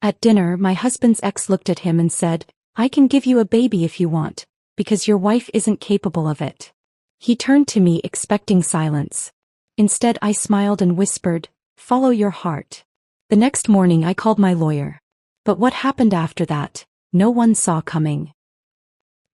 At dinner, my husband's ex looked at him and said, "I can give you a baby if you want, because your wife isn't capable of it." He turned to me expecting silence. Instead, I smiled and whispered, "Follow your heart." The next morning I called my lawyer. But what happened after that, no one saw coming.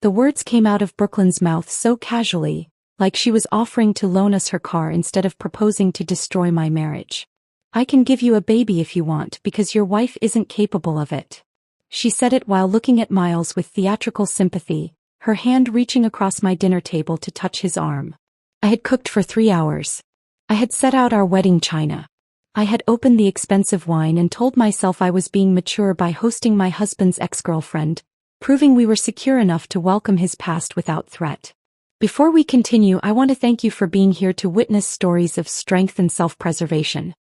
The words came out of Brooklyn's mouth so casually, like she was offering to loan us her car instead of proposing to destroy my marriage. "I can give you a baby if you want because your wife isn't capable of it." She said it while looking at Miles with theatrical sympathy, her hand reaching across my dinner table to touch his arm. I had cooked for 3 hours. I had set out our wedding china. I had opened the expensive wine and told myself I was being mature by hosting my husband's ex-girlfriend, proving we were secure enough to welcome his past without threat. Before we continue, I want to thank you for being here to witness stories of strength and self-preservation.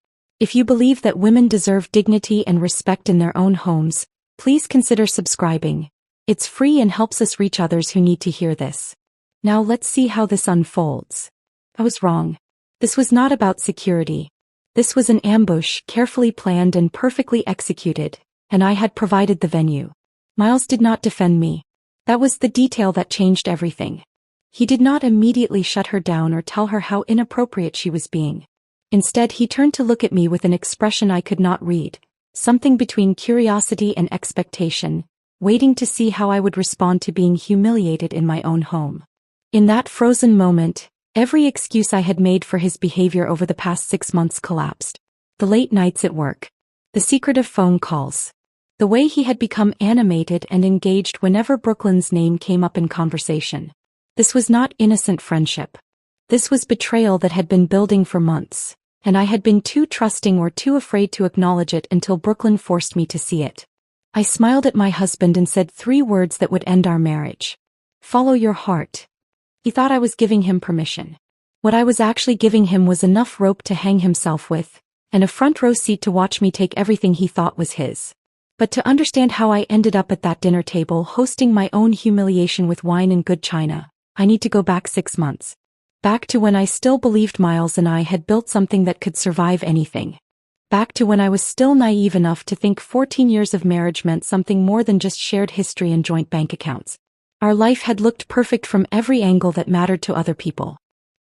If you believe that women deserve dignity and respect in their own homes, please consider subscribing. It's free and helps us reach others who need to hear this. Now let's see how this unfolds. I was wrong. This was not about security. This was an ambush, carefully planned and perfectly executed, and I had provided the venue. Miles did not defend me. That was the detail that changed everything. He did not immediately shut her down or tell her how inappropriate she was being. Instead, he turned to look at me with an expression I could not read, something between curiosity and expectation, waiting to see how I would respond to being humiliated in my own home. In that frozen moment, every excuse I had made for his behavior over the past 6 months collapsed. The late nights at work. The secretive phone calls. The way he had become animated and engaged whenever Brooklyn's name came up in conversation. This was not innocent friendship. This was betrayal that had been building for months, and I had been too trusting or too afraid to acknowledge it until Brooklyn forced me to see it. I smiled at my husband and said 3 words that would end our marriage. "Follow your heart." He thought I was giving him permission. What I was actually giving him was enough rope to hang himself with, and a front row seat to watch me take everything he thought was his. But to understand how I ended up at that dinner table hosting my own humiliation with wine and good china, I need to go back 6 months. Back to when I still believed Miles and I had built something that could survive anything. Back to when I was still naive enough to think 14 years of marriage meant something more than just shared history and joint bank accounts. Our life had looked perfect from every angle that mattered to other people.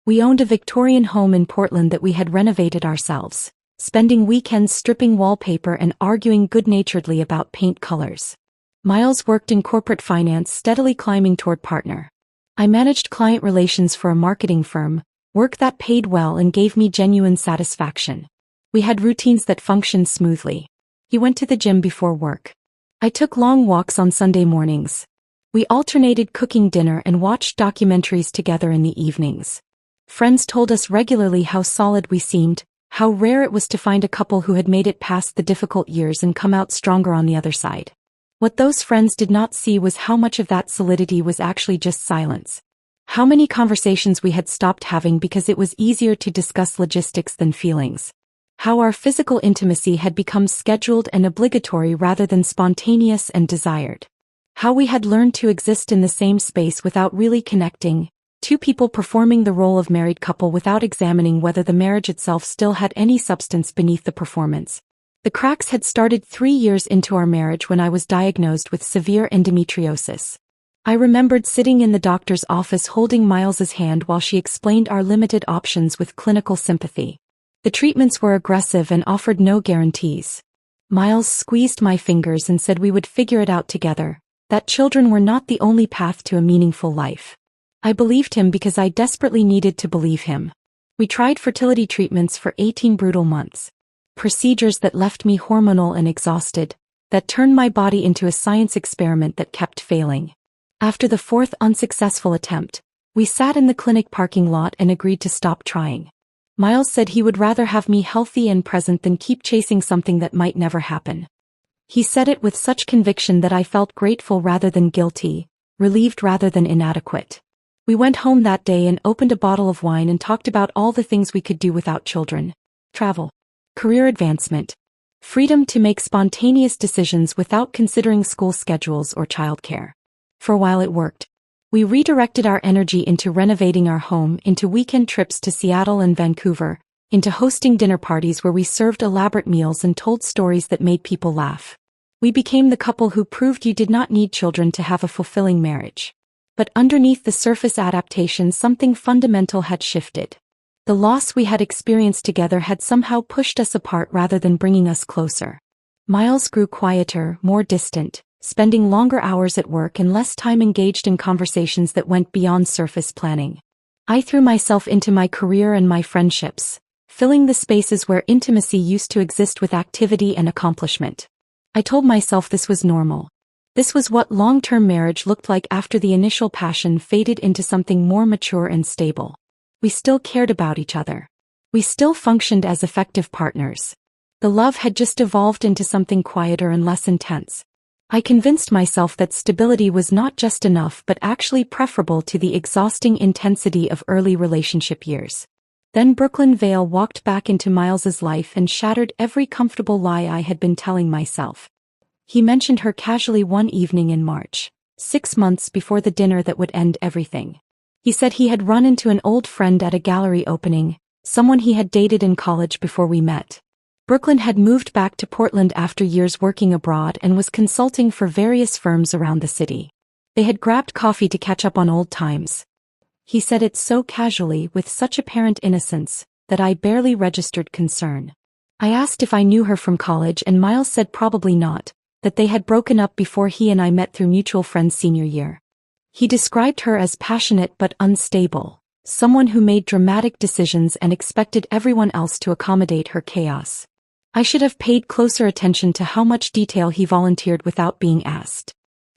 We owned a Victorian home in Portland that we had renovated ourselves, spending weekends stripping wallpaper and arguing good-naturedly about paint colors. Miles worked in corporate finance, steadily climbing toward partner. I managed client relations for a marketing firm, work that paid well and gave me genuine satisfaction. We had routines that functioned smoothly. He went to the gym before work. I took long walks on Sunday mornings. We alternated cooking dinner and watched documentaries together in the evenings. Friends told us regularly how solid we seemed, how rare it was to find a couple who had made it past the difficult years and come out stronger on the other side. What those friends did not see was how much of that solidity was actually just silence. How many conversations we had stopped having because it was easier to discuss logistics than feelings. How our physical intimacy had become scheduled and obligatory rather than spontaneous and desired. How we had learned to exist in the same space without really connecting, 2 people performing the role of married couple without examining whether the marriage itself still had any substance beneath the performance. The cracks had started 3 years into our marriage when I was diagnosed with severe endometriosis. I remembered sitting in the doctor's office holding Miles's hand while she explained our limited options with clinical sympathy. The treatments were aggressive and offered no guarantees. Miles squeezed my fingers and said we would figure it out together, that children were not the only path to a meaningful life. I believed him because I desperately needed to believe him. We tried fertility treatments for 18 brutal months. Procedures that left me hormonal and exhausted, that turned my body into a science experiment that kept failing. After the 4th unsuccessful attempt, we sat in the clinic parking lot and agreed to stop trying. Miles said he would rather have me healthy and present than keep chasing something that might never happen. He said it with such conviction that I felt grateful rather than guilty, relieved rather than inadequate. We went home that day and opened a bottle of wine and talked about all the things we could do without children. Travel. Career advancement. Freedom to make spontaneous decisions without considering school schedules or childcare. For a while it worked. We redirected our energy into renovating our home, into weekend trips to Seattle and Vancouver, into hosting dinner parties where we served elaborate meals and told stories that made people laugh. We became the couple who proved you did not need children to have a fulfilling marriage. But underneath the surface adaptation, something fundamental had shifted. The loss we had experienced together had somehow pushed us apart rather than bringing us closer. Miles grew quieter, more distant, spending longer hours at work and less time engaged in conversations that went beyond surface planning. I threw myself into my career and my friendships, filling the spaces where intimacy used to exist with activity and accomplishment. I told myself this was normal. This was what long-term marriage looked like after the initial passion faded into something more mature and stable. We still cared about each other. We still functioned as effective partners. The love had just evolved into something quieter and less intense. I convinced myself that stability was not just enough but actually preferable to the exhausting intensity of early relationship years. Then Brooklyn Vale walked back into Miles's life and shattered every comfortable lie I had been telling myself. He mentioned her casually one evening in March, 6 months before the dinner that would end everything. He said he had run into an old friend at a gallery opening, someone he had dated in college before we met. Brooklyn had moved back to Portland after years working abroad and was consulting for various firms around the city. They had grabbed coffee to catch up on old times. He said it so casually, with such apparent innocence, that I barely registered concern. I asked if I knew her from college and Miles said probably not, that they had broken up before he and I met through mutual friends senior year. He described her as passionate but unstable, someone who made dramatic decisions and expected everyone else to accommodate her chaos. I should have paid closer attention to how much detail he volunteered without being asked.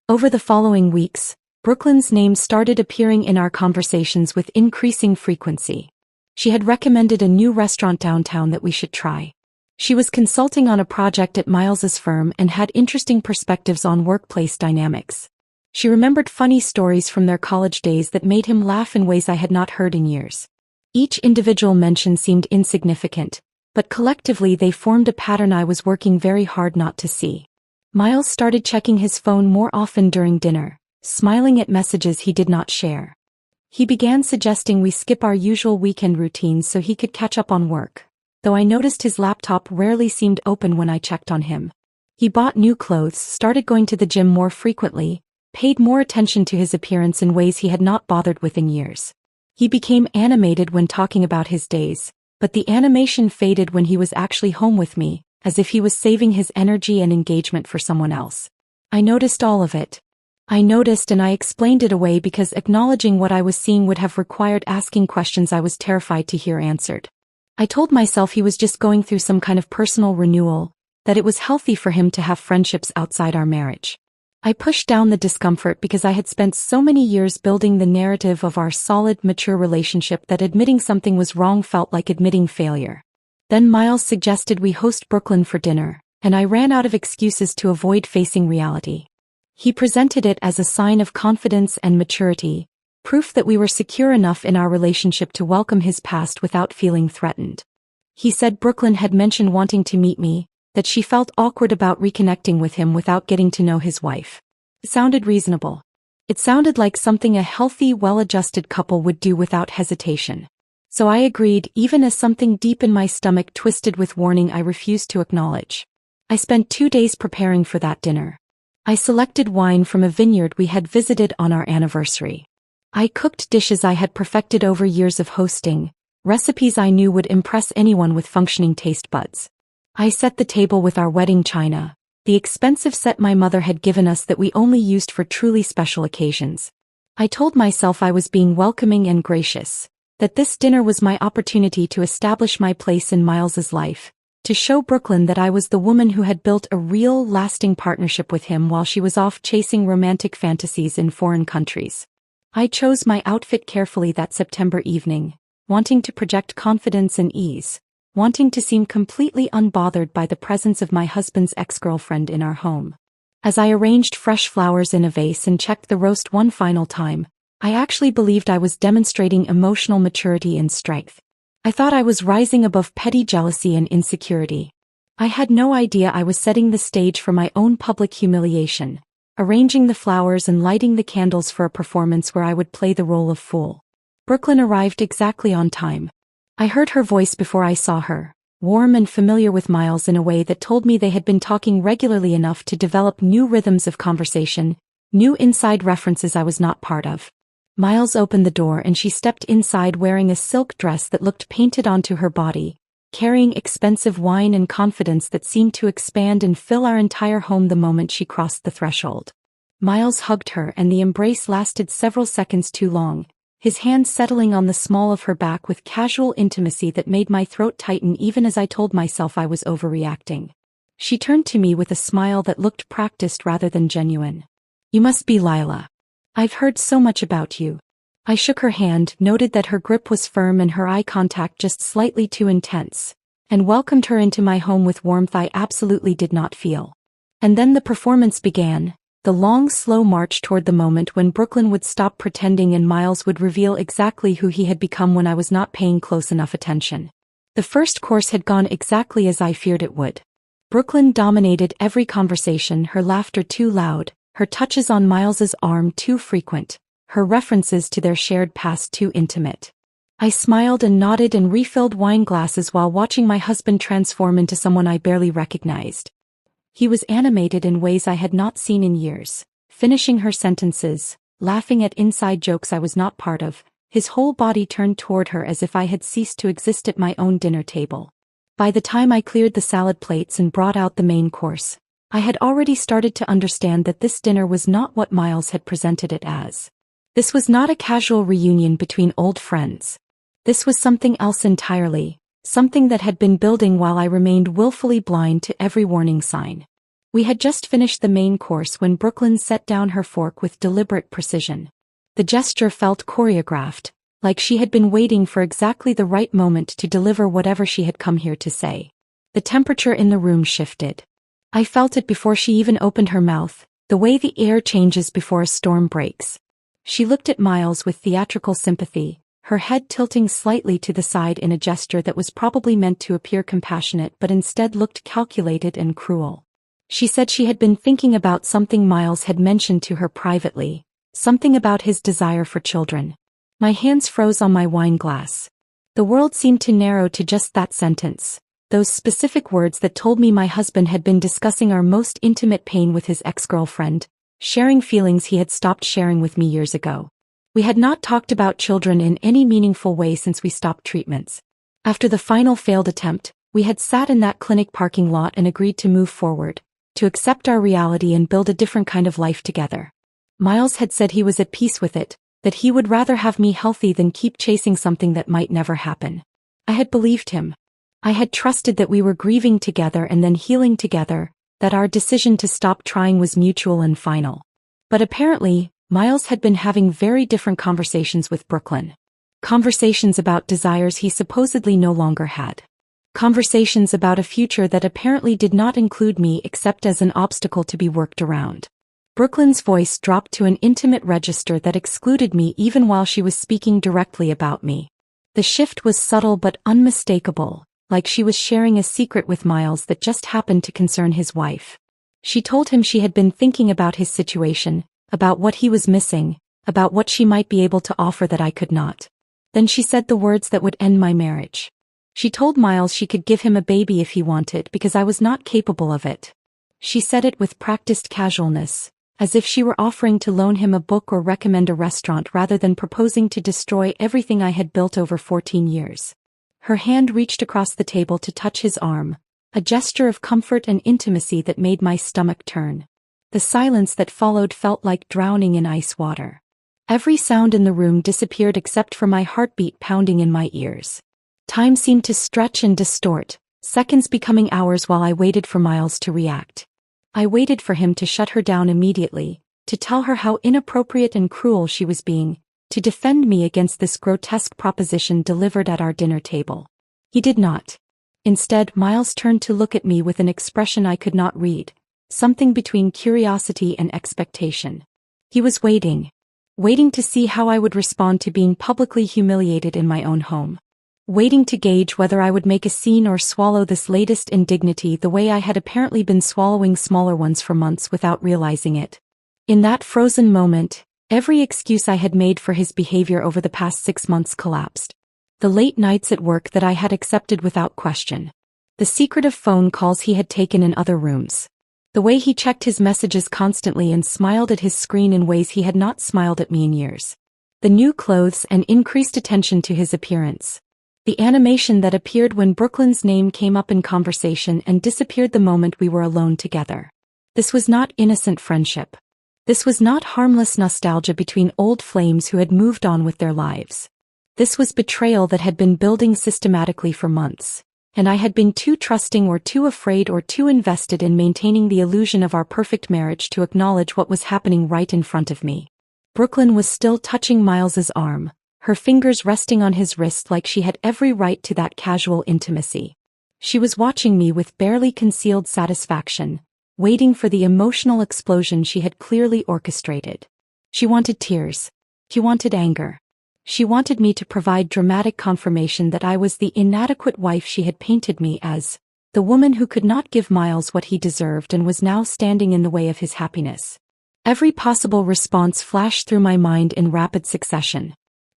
Over the following weeks, Brooklyn's name started appearing in our conversations with increasing frequency. She had recommended a new restaurant downtown that we should try. She was consulting on a project at Miles's firm and had interesting perspectives on workplace dynamics. She remembered funny stories from their college days that made him laugh in ways I had not heard in years. Each individual mention seemed insignificant, but collectively they formed a pattern I was working very hard not to see. Miles started checking his phone more often during dinner, smiling at messages he did not share. He began suggesting we skip our usual weekend routines so he could catch up on work, though I noticed his laptop rarely seemed open when I checked on him. He bought new clothes, started going to the gym more frequently, paid more attention to his appearance in ways he had not bothered with in years. He became animated when talking about his days, but the animation faded when he was actually home with me, as if he was saving his energy and engagement for someone else. I noticed all of it. I noticed and I explained it away because acknowledging what I was seeing would have required asking questions I was terrified to hear answered. I told myself he was just going through some kind of personal renewal, that it was healthy for him to have friendships outside our marriage. I pushed down the discomfort because I had spent so many years building the narrative of our solid, mature relationship that admitting something was wrong felt like admitting failure. Then Miles suggested we host Brooklyn for dinner, and I ran out of excuses to avoid facing reality. He presented it as a sign of confidence and maturity, proof that we were secure enough in our relationship to welcome his past without feeling threatened. He said Brooklyn had mentioned wanting to meet me, that she felt awkward about reconnecting with him without getting to know his wife. It sounded reasonable. It sounded like something a healthy, well-adjusted couple would do without hesitation. So I agreed, even as something deep in my stomach twisted with warning I refused to acknowledge. I spent 2 days preparing for that dinner. I selected wine from a vineyard we had visited on our anniversary. I cooked dishes I had perfected over years of hosting, recipes I knew would impress anyone with functioning taste buds. I set the table with our wedding china, the expensive set my mother had given us that we only used for truly special occasions. I told myself I was being welcoming and gracious, that this dinner was my opportunity to establish my place in Miles's life, to show Brooklyn that I was the woman who had built a real, lasting partnership with him while she was off chasing romantic fantasies in foreign countries. I chose my outfit carefully that September evening, wanting to project confidence and ease, wanting to seem completely unbothered by the presence of my husband's ex-girlfriend in our home. As I arranged fresh flowers in a vase and checked the roast one final time, I actually believed I was demonstrating emotional maturity and strength. I thought I was rising above petty jealousy and insecurity. I had no idea I was setting the stage for my own public humiliation, arranging the flowers and lighting the candles for a performance where I would play the role of fool. Brooklyn arrived exactly on time. I heard her voice before I saw her, warm and familiar with Miles in a way that told me they had been talking regularly enough to develop new rhythms of conversation, new inside references I was not part of. Miles opened the door and she stepped inside wearing a silk dress that looked painted onto her body, carrying expensive wine and confidence that seemed to expand and fill our entire home the moment she crossed the threshold. Miles hugged her and the embrace lasted several seconds too long, his hand settling on the small of her back with casual intimacy that made my throat tighten even as I told myself I was overreacting. She turned to me with a smile that looked practiced rather than genuine. "You must be Lila. I've heard so much about you." I shook her hand, noted that her grip was firm and her eye contact just slightly too intense, and welcomed her into my home with warmth I absolutely did not feel. And then the performance began. The long, slow march toward the moment when Brooklyn would stop pretending and Miles would reveal exactly who he had become when I was not paying close enough attention. The first course had gone exactly as I feared it would. Brooklyn dominated every conversation, her laughter too loud, her touches on Miles's arm too frequent, her references to their shared past too intimate. I smiled and nodded and refilled wine glasses while watching my husband transform into someone I barely recognized. He was animated in ways I had not seen in years, finishing her sentences, laughing at inside jokes I was not part of, his whole body turned toward her as if I had ceased to exist at my own dinner table. By the time I cleared the salad plates and brought out the main course, I had already started to understand that this dinner was not what Miles had presented it as. This was not a casual reunion between old friends. This was something else entirely. Something that had been building while I remained willfully blind to every warning sign. We had just finished the main course when Brooklyn set down her fork with deliberate precision. The gesture felt choreographed, like she had been waiting for exactly the right moment to deliver whatever she had come here to say. The temperature in the room shifted. I felt it before she even opened her mouth, the way the air changes before a storm breaks. She looked at Miles with theatrical sympathy, her head tilting slightly to the side in a gesture that was probably meant to appear compassionate but instead looked calculated and cruel. She said she had been thinking about something Miles had mentioned to her privately, something about his desire for children. My hands froze on my wine glass. The world seemed to narrow to just that sentence, those specific words that told me my husband had been discussing our most intimate pain with his ex-girlfriend, sharing feelings he had stopped sharing with me years ago. We had not talked about children in any meaningful way since we stopped treatments. After the final failed attempt, we had sat in that clinic parking lot and agreed to move forward, to accept our reality and build a different kind of life together. Miles had said he was at peace with it, that he would rather have me healthy than keep chasing something that might never happen. I had believed him. I had trusted that we were grieving together and then healing together, that our decision to stop trying was mutual and final. But apparently, Miles had been having very different conversations with Brooklyn. Conversations about desires he supposedly no longer had. Conversations about a future that apparently did not include me except as an obstacle to be worked around. Brooklyn's voice dropped to an intimate register that excluded me even while she was speaking directly about me. The shift was subtle but unmistakable, like she was sharing a secret with Miles that just happened to concern his wife. She told him she had been thinking about his situation, about what he was missing, about what she might be able to offer that I could not. Then she said the words that would end my marriage. She told Miles she could give him a baby if he wanted because I was not capable of it. She said it with practiced casualness, as if she were offering to loan him a book or recommend a restaurant rather than proposing to destroy everything I had built over 14 years. Her hand reached across the table to touch his arm, a gesture of comfort and intimacy that made my stomach turn. The silence that followed felt like drowning in ice water. Every sound in the room disappeared except for my heartbeat pounding in my ears. Time seemed to stretch and distort, seconds becoming hours while I waited for Miles to react. I waited for him to shut her down immediately, to tell her how inappropriate and cruel she was being, to defend me against this grotesque proposition delivered at our dinner table. He did not. Instead, Miles turned to look at me with an expression I could not read, something between curiosity and expectation. He was waiting to see how I would respond to being publicly humiliated in my own home. Waiting to gauge whether I would make a scene or swallow this latest indignity the way I had apparently been swallowing smaller ones for months without realizing it. In that frozen moment, every excuse I had made for his behavior over the past 6 months collapsed. The late nights at work that I had accepted without question. The secretive phone calls he had taken in other rooms. The way he checked his messages constantly and smiled at his screen in ways he had not smiled at me in years. The new clothes and increased attention to his appearance. The animation that appeared when Brooklyn's name came up in conversation and disappeared the moment we were alone together. This was not innocent friendship. This was not harmless nostalgia between old flames who had moved on with their lives. This was betrayal that had been building systematically for months, and I had been too trusting or too afraid or too invested in maintaining the illusion of our perfect marriage to acknowledge what was happening right in front of me. Brooklyn was still touching Miles's arm, her fingers resting on his wrist like she had every right to that casual intimacy. She was watching me with barely concealed satisfaction, waiting for the emotional explosion she had clearly orchestrated. She wanted tears. She wanted anger. She wanted me to provide dramatic confirmation that I was the inadequate wife she had painted me as, the woman who could not give Miles what he deserved and was now standing in the way of his happiness. Every possible response flashed through my mind in rapid succession.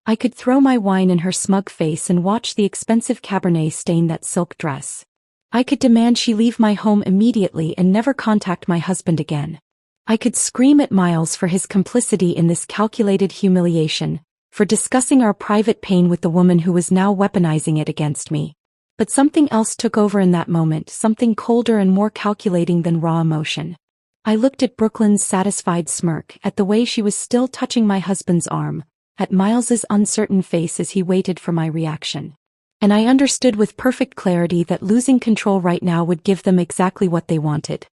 I could throw my wine in her smug face and watch the expensive Cabernet stain that silk dress. I could demand she leave my home immediately and never contact my husband again. I could scream at Miles for his complicity in this calculated humiliation, for discussing our private pain with the woman who was now weaponizing it against me. But something else took over in that moment, something colder and more calculating than raw emotion. I looked at Brooklyn's satisfied smirk, at the way she was still touching my husband's arm, at Miles's uncertain face as he waited for my reaction. And I understood with perfect clarity that losing control right now would give them exactly what they wanted.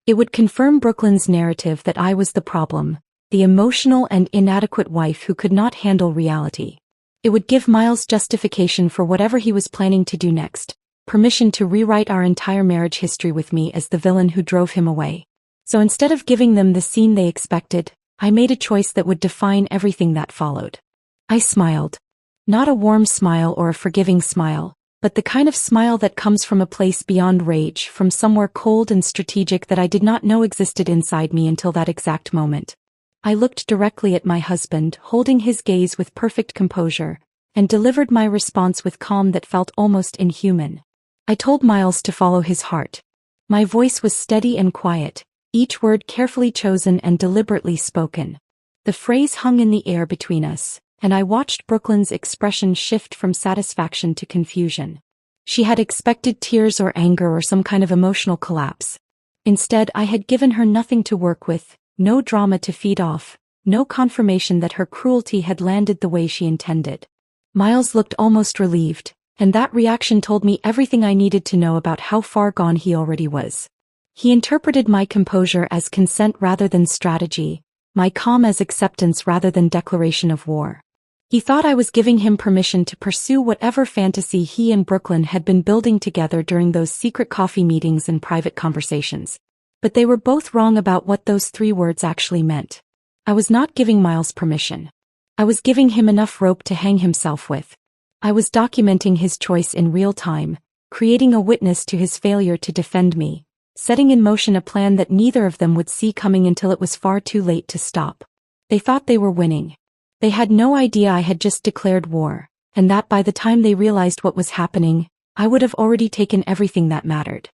It would confirm Brooklyn's narrative that I was the problem, the emotional and inadequate wife who could not handle reality. It would give Miles justification for whatever he was planning to do next, permission to rewrite our entire marriage history with me as the villain who drove him away. So instead of giving them the scene they expected, I made a choice that would define everything that followed. I smiled. Not a warm smile or a forgiving smile, but the kind of smile that comes from a place beyond rage, from somewhere cold and strategic that I did not know existed inside me until that exact moment. I looked directly at my husband, holding his gaze with perfect composure, and delivered my response with calm that felt almost inhuman. I told Miles to follow his heart. My voice was steady and quiet, each word carefully chosen and deliberately spoken. The phrase hung in the air between us, and I watched Brooklyn's expression shift from satisfaction to confusion. She had expected tears or anger or some kind of emotional collapse. Instead, I had given her nothing to work with, no drama to feed off, no confirmation that her cruelty had landed the way she intended. Miles looked almost relieved, and that reaction told me everything I needed to know about how far gone he already was. He interpreted my composure as consent rather than strategy, my calm as acceptance rather than declaration of war. He thought I was giving him permission to pursue whatever fantasy he and Brooklyn had been building together during those secret coffee meetings and private conversations. But they were both wrong about what those 3 words actually meant. I was not giving Miles permission. I was giving him enough rope to hang himself with. I was documenting his choice in real time, creating a witness to his failure to defend me, setting in motion a plan that neither of them would see coming until it was far too late to stop. They thought they were winning. They had no idea I had just declared war, and that by the time they realized what was happening, I would have already taken everything that mattered.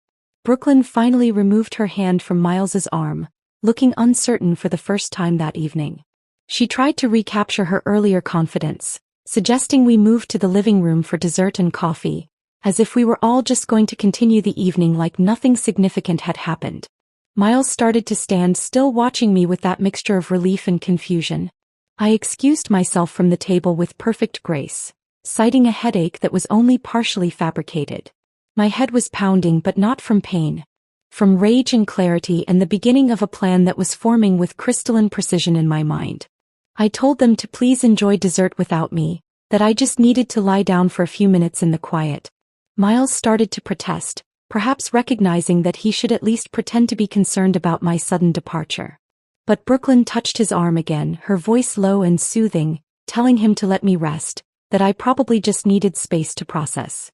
Brooklyn finally removed her hand from Miles's arm, looking uncertain for the first time that evening. She tried to recapture her earlier confidence, suggesting we move to the living room for dessert and coffee, as if we were all just going to continue the evening like nothing significant had happened. Miles started to stand still, watching me with that mixture of relief and confusion. I excused myself from the table with perfect grace, citing a headache that was only partially fabricated. My head was pounding, but not from pain. From rage and clarity and the beginning of a plan that was forming with crystalline precision in my mind. I told them to please enjoy dessert without me, that I just needed to lie down for a few minutes in the quiet. Miles started to protest, perhaps recognizing that he should at least pretend to be concerned about my sudden departure. But Brooklyn touched his arm again, her voice low and soothing, telling him to let me rest, that I probably just needed space to process.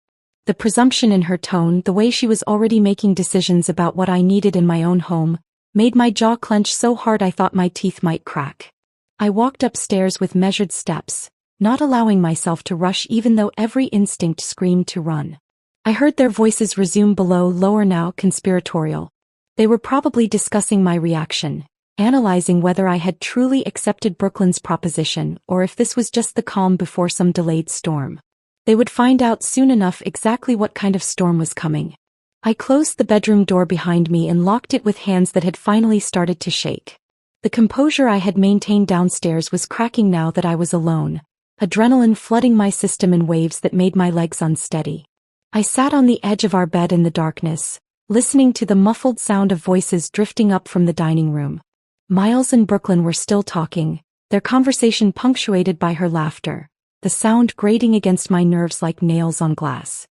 The presumption in her tone, the way she was already making decisions about what I needed in my own home, made my jaw clench so hard I thought my teeth might crack. I walked upstairs with measured steps, not allowing myself to rush even though every instinct screamed to run. I heard their voices resume below, lower now, conspiratorial. They were probably discussing my reaction, analyzing whether I had truly accepted Brooklyn's proposition or if this was just the calm before some delayed storm. They would find out soon enough exactly what kind of storm was coming. I closed the bedroom door behind me and locked it with hands that had finally started to shake. The composure I had maintained downstairs was cracking now that I was alone, adrenaline flooding my system in waves that made my legs unsteady. I sat on the edge of our bed in the darkness, listening to the muffled sound of voices drifting up from the dining room. Miles and Brooklyn were still talking, their conversation punctuated by her laughter, the sound grating against my nerves like nails on glass.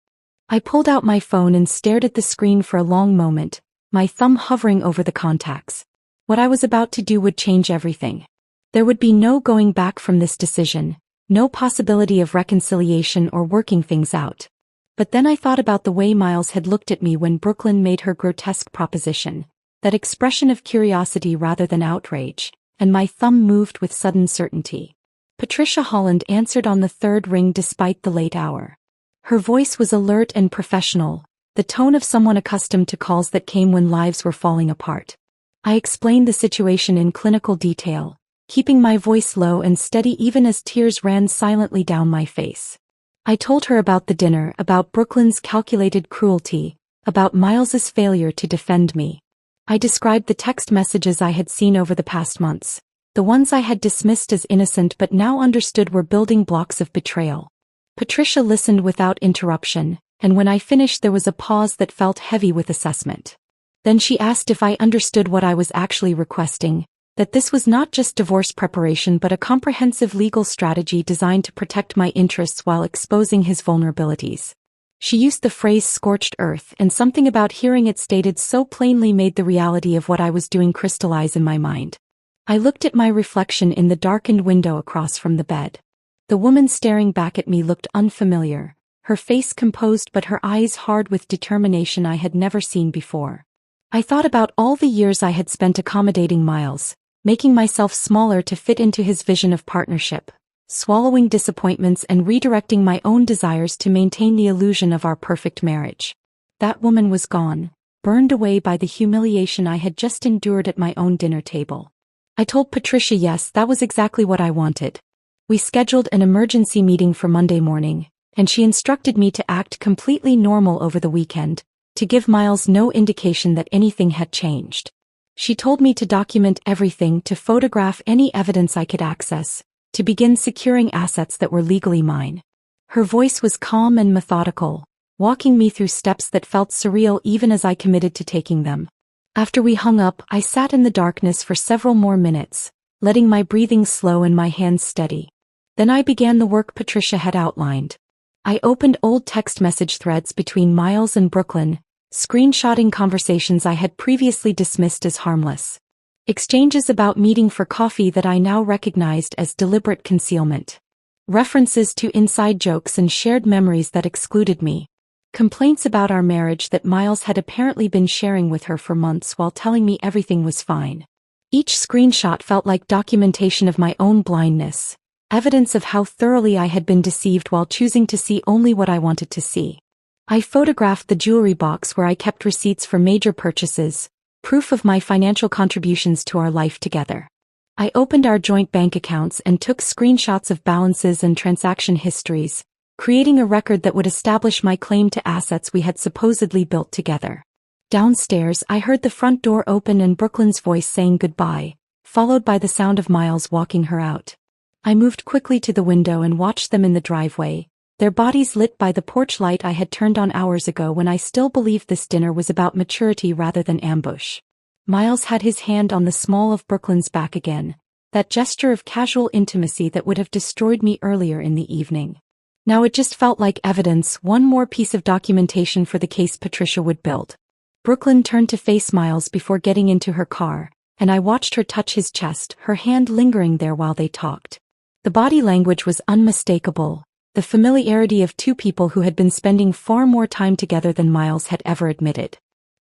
I pulled out my phone and stared at the screen for a long moment, my thumb hovering over the contacts. What I was about to do would change everything. There would be no going back from this decision, no possibility of reconciliation or working things out. But then I thought about the way Miles had looked at me when Brooklyn made her grotesque proposition, that expression of curiosity rather than outrage, and my thumb moved with sudden certainty. Patricia Holland answered on the third ring despite the late hour. Her voice was alert and professional, the tone of someone accustomed to calls that came when lives were falling apart. I explained the situation in clinical detail, keeping my voice low and steady even as tears ran silently down my face. I told her about the dinner, about Brooklyn's calculated cruelty, about Miles's failure to defend me. I described the text messages I had seen over the past months, the ones I had dismissed as innocent but now understood were building blocks of betrayal. Patricia listened without interruption, and when I finished there was a pause that felt heavy with assessment. Then she asked if I understood what I was actually requesting, that this was not just divorce preparation but a comprehensive legal strategy designed to protect my interests while exposing his vulnerabilities. She used the phrase scorched earth, and something about hearing it stated so plainly made the reality of what I was doing crystallize in my mind. I looked at my reflection in the darkened window across from the bed. The woman staring back at me looked unfamiliar, her face composed but her eyes hard with determination I had never seen before. I thought about all the years I had spent accommodating Miles, making myself smaller to fit into his vision of partnership, swallowing disappointments and redirecting my own desires to maintain the illusion of our perfect marriage. That woman was gone, burned away by the humiliation I had just endured at my own dinner table. I told Patricia yes, that was exactly what I wanted. We scheduled an emergency meeting for Monday morning, and she instructed me to act completely normal over the weekend, to give Miles no indication that anything had changed. She told me to document everything, to photograph any evidence I could access, to begin securing assets that were legally mine. Her voice was calm and methodical, walking me through steps that felt surreal even as I committed to taking them. After we hung up, I sat in the darkness for several more minutes, letting my breathing slow and my hands steady. Then I began the work Patricia had outlined. I opened old text message threads between Miles and Brooklyn, screenshotting conversations I had previously dismissed as harmless. Exchanges about meeting for coffee that I now recognized as deliberate concealment. References to inside jokes and shared memories that excluded me. Complaints about our marriage that Miles had apparently been sharing with her for months while telling me everything was fine. Each screenshot felt like documentation of my own blindness, evidence of how thoroughly I had been deceived while choosing to see only what I wanted to see. I photographed the jewelry box where I kept receipts for major purchases, proof of my financial contributions to our life together. I opened our joint bank accounts and took screenshots of balances and transaction histories, creating a record that would establish my claim to assets we had supposedly built together. Downstairs, I heard the front door open and Brooklyn's voice saying goodbye, followed by the sound of Miles walking her out. I moved quickly to the window and watched them in the driveway, their bodies lit by the porch light I had turned on hours ago when I still believed this dinner was about maturity rather than ambush. Miles had his hand on the small of Brooklyn's back again, that gesture of casual intimacy that would have destroyed me earlier in the evening. Now it just felt like evidence, one more piece of documentation for the case Patricia would build. Brooklyn turned to face Miles before getting into her car, and I watched her touch his chest, her hand lingering there while they talked. The body language was unmistakable, the familiarity of two people who had been spending far more time together than Miles had ever admitted.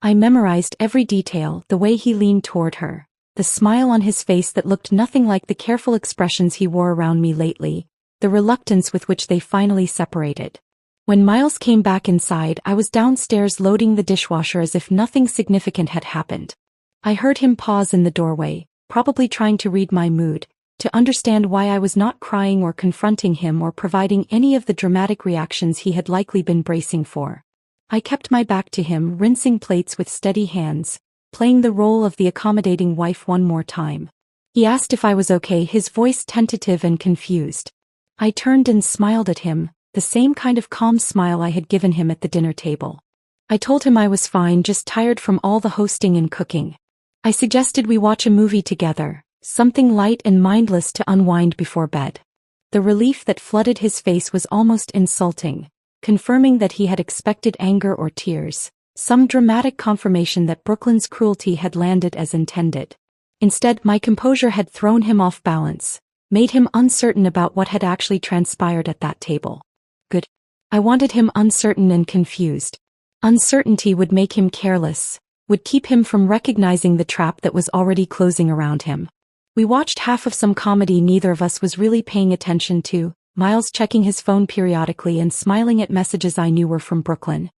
I memorized every detail, the way he leaned toward her, the smile on his face that looked nothing like the careful expressions he wore around me lately, the reluctance with which they finally separated. When Miles came back inside, I was downstairs loading the dishwasher as if nothing significant had happened. I heard him pause in the doorway, probably trying to read my mood, to understand why I was not crying or confronting him or providing any of the dramatic reactions he had likely been bracing for. I kept my back to him, rinsing plates with steady hands, playing the role of the accommodating wife one more time. He asked if I was okay, his voice tentative and confused. I turned and smiled at him, the same kind of calm smile I had given him at the dinner table. I told him I was fine, just tired from all the hosting and cooking. I suggested we watch a movie together, something light and mindless to unwind before bed. The relief that flooded his face was almost insulting, confirming that he had expected anger or tears, some dramatic confirmation that Brooklyn's cruelty had landed as intended. Instead, my composure had thrown him off balance, made him uncertain about what had actually transpired at that table. Good. I wanted him uncertain and confused. Uncertainty would make him careless, would keep him from recognizing the trap that was already closing around him. We watched half of some comedy neither of us was really paying attention to, Miles checking his phone periodically and smiling at messages I knew were from Brooklyn.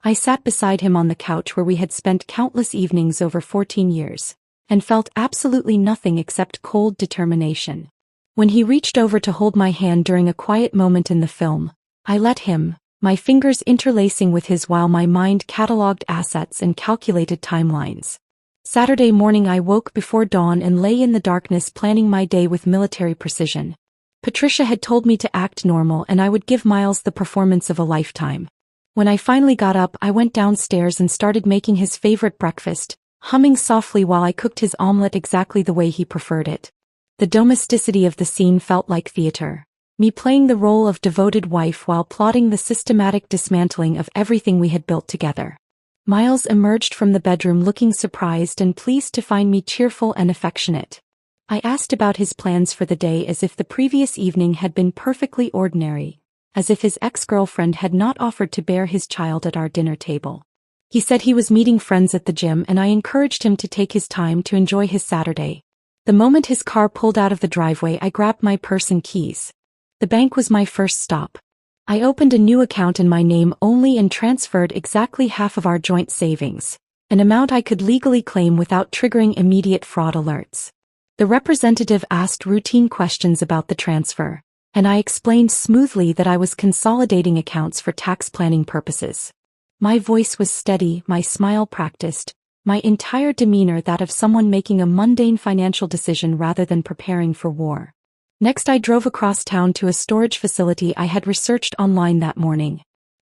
I sat beside him on the couch where we had spent countless evenings over 14 years, and felt absolutely nothing except cold determination. When he reached over to hold my hand during a quiet moment in the film, I let him, my fingers interlacing with his while my mind catalogued assets and calculated timelines. Saturday morning I woke before dawn and lay in the darkness planning my day with military precision. Patricia had told me to act normal and I would give Miles the performance of a lifetime. When I finally got up, I went downstairs and started making his favorite breakfast, humming softly while I cooked his omelette exactly the way he preferred it. The domesticity of the scene felt like theater, me playing the role of devoted wife while plotting the systematic dismantling of everything we had built together. Miles emerged from the bedroom looking surprised and pleased to find me cheerful and affectionate. I asked about his plans for the day as if the previous evening had been perfectly ordinary, as if his ex-girlfriend had not offered to bear his child at our dinner table. He said he was meeting friends at the gym and I encouraged him to take his time to enjoy his Saturday. The moment his car pulled out of the driveway, I grabbed my purse and keys. The bank was my first stop. I opened a new account in my name only and transferred exactly half of our joint savings, an amount I could legally claim without triggering immediate fraud alerts. The representative asked routine questions about the transfer, and I explained smoothly that I was consolidating accounts for tax planning purposes. My voice was steady, my smile practiced, my entire demeanor that of someone making a mundane financial decision rather than preparing for war. Next I drove across town to a storage facility I had researched online that morning.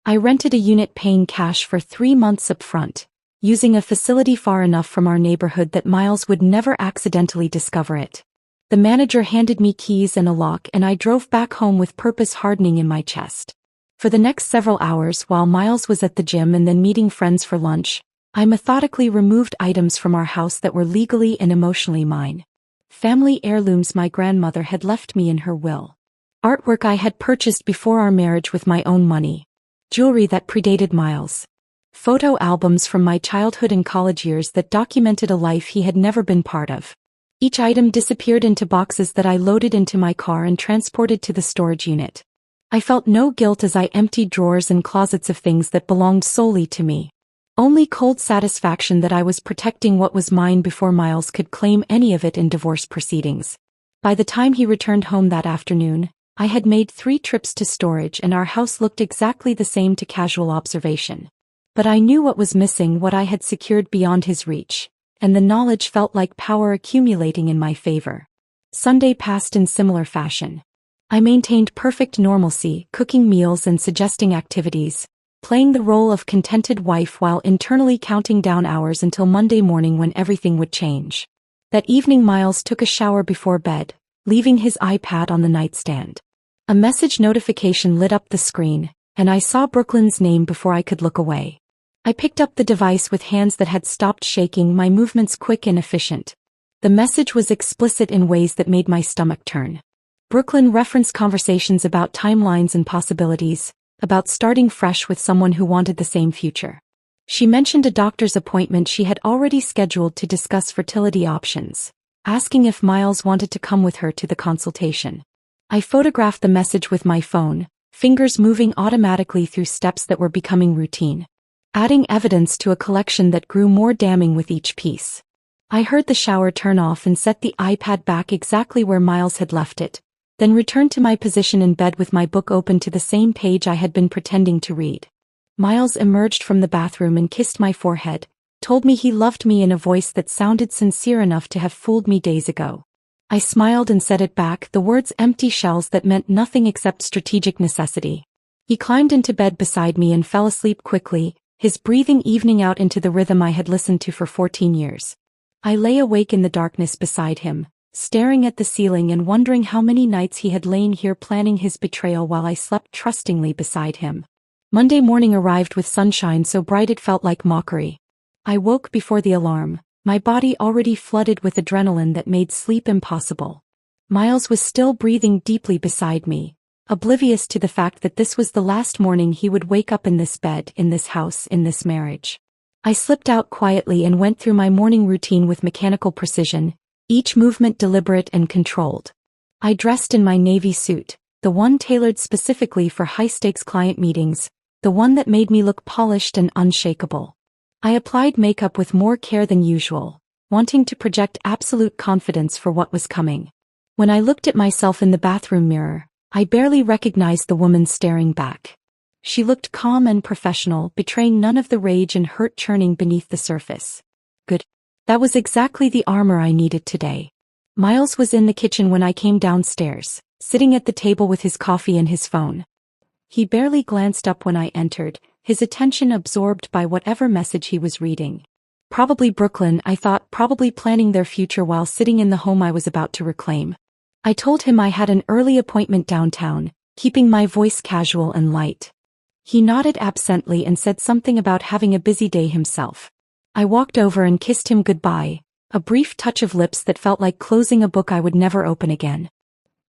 I rented a unit paying cash for 3 months up front, using a facility far enough from our neighborhood that Miles would never accidentally discover it. The manager handed me keys and a lock and I drove back home with purpose hardening in my chest. For the next several hours while Miles was at the gym and then meeting friends for lunch, I methodically removed items from our house that were legally and emotionally mine. Family heirlooms my grandmother had left me in her will. Artwork I had purchased before our marriage with my own money. Jewelry that predated Miles. Photo albums from my childhood and college years that documented a life he had never been part of. Each item disappeared into boxes that I loaded into my car and transported to the storage unit. I felt no guilt as I emptied drawers and closets of things that belonged solely to me. Only cold satisfaction that I was protecting what was mine before Miles could claim any of it in divorce proceedings. By the time he returned home that afternoon, I had made 3 trips to storage and our house looked exactly the same to casual observation. But I knew what was missing, what I had secured beyond his reach, and the knowledge felt like power accumulating in my favor. Sunday passed in similar fashion. I maintained perfect normalcy, cooking meals and suggesting activities, playing the role of contented wife while internally counting down hours until Monday morning when everything would change. That evening Miles took a shower before bed, leaving his iPad on the nightstand. A message notification lit up the screen, and I saw Brooklyn's name before I could look away. I picked up the device with hands that had stopped shaking, my movements quick and efficient. The message was explicit in ways that made my stomach turn. Brooklyn referenced conversations about timelines and possibilities, about starting fresh with someone who wanted the same future. She mentioned a doctor's appointment she had already scheduled to discuss fertility options, asking if Miles wanted to come with her to the consultation. I photographed the message with my phone, fingers moving automatically through steps that were becoming routine, adding evidence to a collection that grew more damning with each piece. I heard the shower turn off and set the iPad back exactly where Miles had left it, then returned to my position in bed with my book open to the same page I had been pretending to read. Miles emerged from the bathroom and kissed my forehead, told me he loved me in a voice that sounded sincere enough to have fooled me days ago. I smiled and said it back, the words empty shells that meant nothing except strategic necessity. He climbed into bed beside me and fell asleep quickly, his breathing evening out into the rhythm I had listened to for 14 years. I lay awake in the darkness beside him, staring at the ceiling and wondering how many nights he had lain here planning his betrayal while I slept trustingly beside him. Monday morning arrived with sunshine so bright it felt like mockery. I woke before the alarm, my body already flooded with adrenaline that made sleep impossible. Miles was still breathing deeply beside me, oblivious to the fact that this was the last morning he would wake up in this bed, in this house, in this marriage. I slipped out quietly and went through my morning routine with mechanical precision, each movement deliberate and controlled. I dressed in my navy suit, the one tailored specifically for high-stakes client meetings, the one that made me look polished and unshakable. I applied makeup with more care than usual, wanting to project absolute confidence for what was coming. When I looked at myself in the bathroom mirror, I barely recognized the woman staring back. She looked calm and professional, betraying none of the rage and hurt churning beneath the surface. Good. That was exactly the armor I needed today. Miles was in the kitchen when I came downstairs, sitting at the table with his coffee and his phone. He barely glanced up when I entered, his attention absorbed by whatever message he was reading. Probably Brooklyn, I thought, probably planning their future while sitting in the home I was about to reclaim. I told him I had an early appointment downtown, keeping my voice casual and light. He nodded absently and said something about having a busy day himself. I walked over and kissed him goodbye, a brief touch of lips that felt like closing a book I would never open again.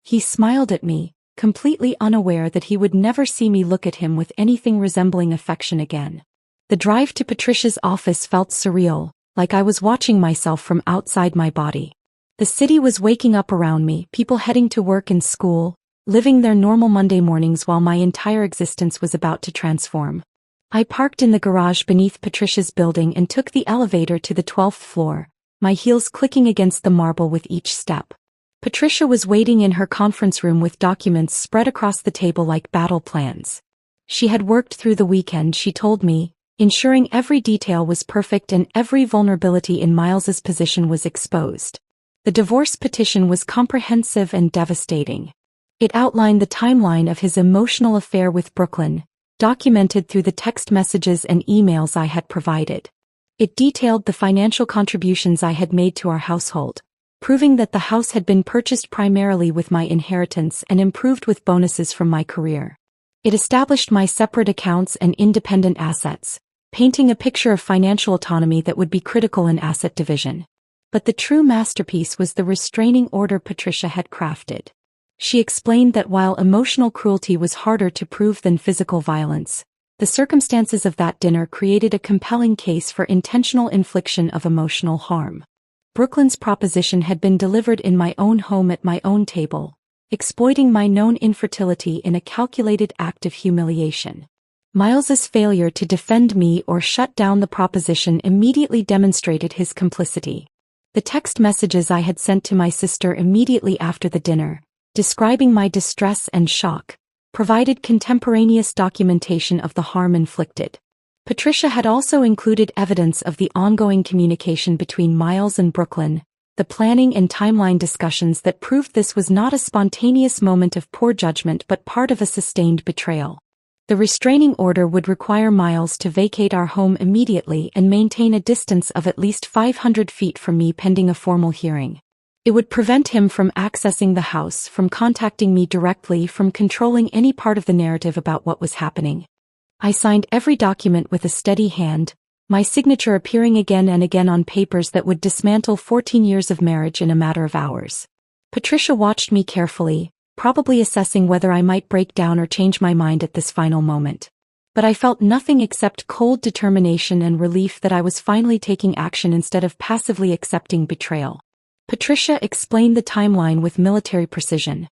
He smiled at me, completely unaware that he would never see me look at him with anything resembling affection again. The drive to Patricia's office felt surreal, like I was watching myself from outside my body. The city was waking up around me, people heading to work and school, living their normal Monday mornings while my entire existence was about to transform. I parked in the garage beneath Patricia's building and took the elevator to the 12th floor, my heels clicking against the marble with each step. Patricia was waiting in her conference room with documents spread across the table like battle plans. She had worked through the weekend, she told me, ensuring every detail was perfect and every vulnerability in Miles's position was exposed. The divorce petition was comprehensive and devastating. It outlined the timeline of his emotional affair with Brooklyn, documented through the text messages and emails I had provided. It detailed the financial contributions I had made to our household, proving that the house had been purchased primarily with my inheritance and improved with bonuses from my career. It established my separate accounts and independent assets, painting a picture of financial autonomy that would be critical in asset division. But the true masterpiece was the restraining order Patricia had crafted. She explained that while emotional cruelty was harder to prove than physical violence, the circumstances of that dinner created a compelling case for intentional infliction of emotional harm. Brooklyn's proposition had been delivered in my own home at my own table, exploiting my known infertility in a calculated act of humiliation. Miles's failure to defend me or shut down the proposition immediately demonstrated his complicity. The text messages I had sent to my sister immediately after the dinner, describing my distress and shock, provided contemporaneous documentation of the harm inflicted. Patricia had also included evidence of the ongoing communication between Miles and Brooklyn, the planning and timeline discussions that proved this was not a spontaneous moment of poor judgment but part of a sustained betrayal. The restraining order would require Miles to vacate our home immediately and maintain a distance of at least 500 feet from me pending a formal hearing. It would prevent him from accessing the house, from contacting me directly, from controlling any part of the narrative about what was happening. I signed every document with a steady hand, my signature appearing again and again on papers that would dismantle 14 years of marriage in a matter of hours. Patricia watched me carefully, probably assessing whether I might break down or change my mind at this final moment. But I felt nothing except cold determination and relief that I was finally taking action instead of passively accepting betrayal. Patricia explained the timeline with military precision.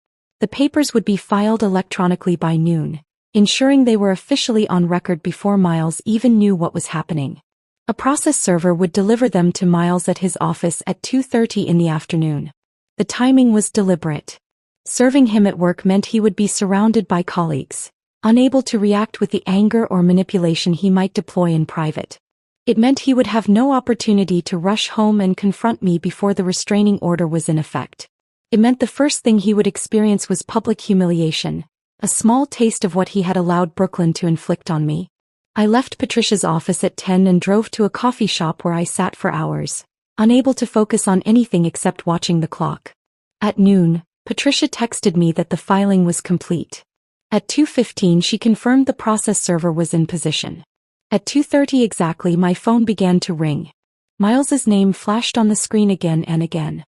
The papers would be filed electronically by noon, ensuring they were officially on record before Miles even knew what was happening. A process server would deliver them to Miles at his office at 2:30 in the afternoon. The timing was deliberate. Serving him at work meant he would be surrounded by colleagues, unable to react with the anger or manipulation he might deploy in private. It meant he would have no opportunity to rush home and confront me before the restraining order was in effect. It meant the first thing he would experience was public humiliation, a small taste of what he had allowed Brooklyn to inflict on me. I left Patricia's office at 10 and drove to a coffee shop where I sat for hours, unable to focus on anything except watching the clock. At noon, Patricia texted me that the filing was complete. At 2:15 she confirmed the process server was in position. At 2:30 exactly my phone began to ring. Miles's name flashed on the screen again and again.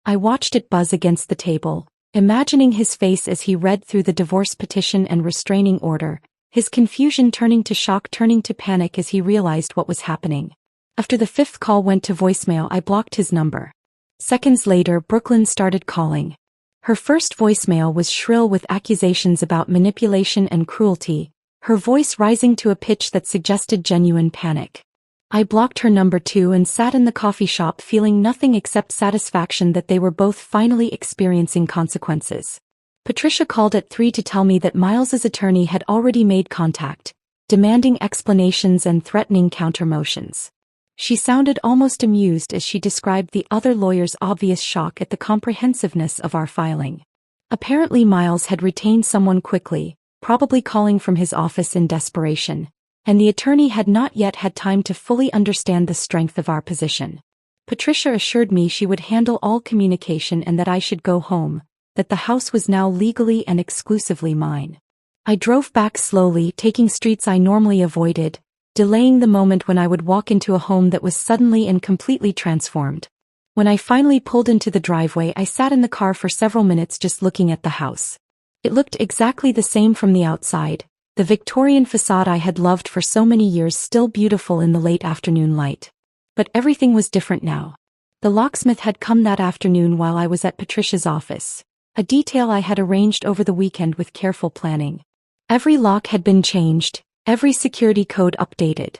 I watched it buzz against the table, imagining his face as he read through the divorce petition and restraining order, his confusion turning to shock turning to panic as he realized what was happening. After the fifth call went to voicemail I blocked his number. Seconds later Brooklyn started calling. Her first voicemail was shrill with accusations about manipulation and cruelty, her voice rising to a pitch that suggested genuine panic. I blocked her number too and sat in the coffee shop feeling nothing except satisfaction that they were both finally experiencing consequences. Patricia called at 3 to tell me that Miles's attorney had already made contact, demanding explanations and threatening countermotions. She sounded almost amused as she described the other lawyer's obvious shock at the comprehensiveness of our filing. Apparently Miles had retained someone quickly, probably calling from his office in desperation, and the attorney had not yet had time to fully understand the strength of our position. Patricia assured me she would handle all communication and that I should go home, that the house was now legally and exclusively mine. I drove back slowly, taking streets I normally avoided, delaying the moment when I would walk into a home that was suddenly and completely transformed. When I finally pulled into the driveway I sat in the car for several minutes just looking at the house. It looked exactly the same from the outside, the Victorian facade I had loved for so many years still beautiful in the late afternoon light. But everything was different now. The locksmith had come that afternoon while I was at Patricia's office, a detail I had arranged over the weekend with careful planning. Every lock had been changed, every security code updated.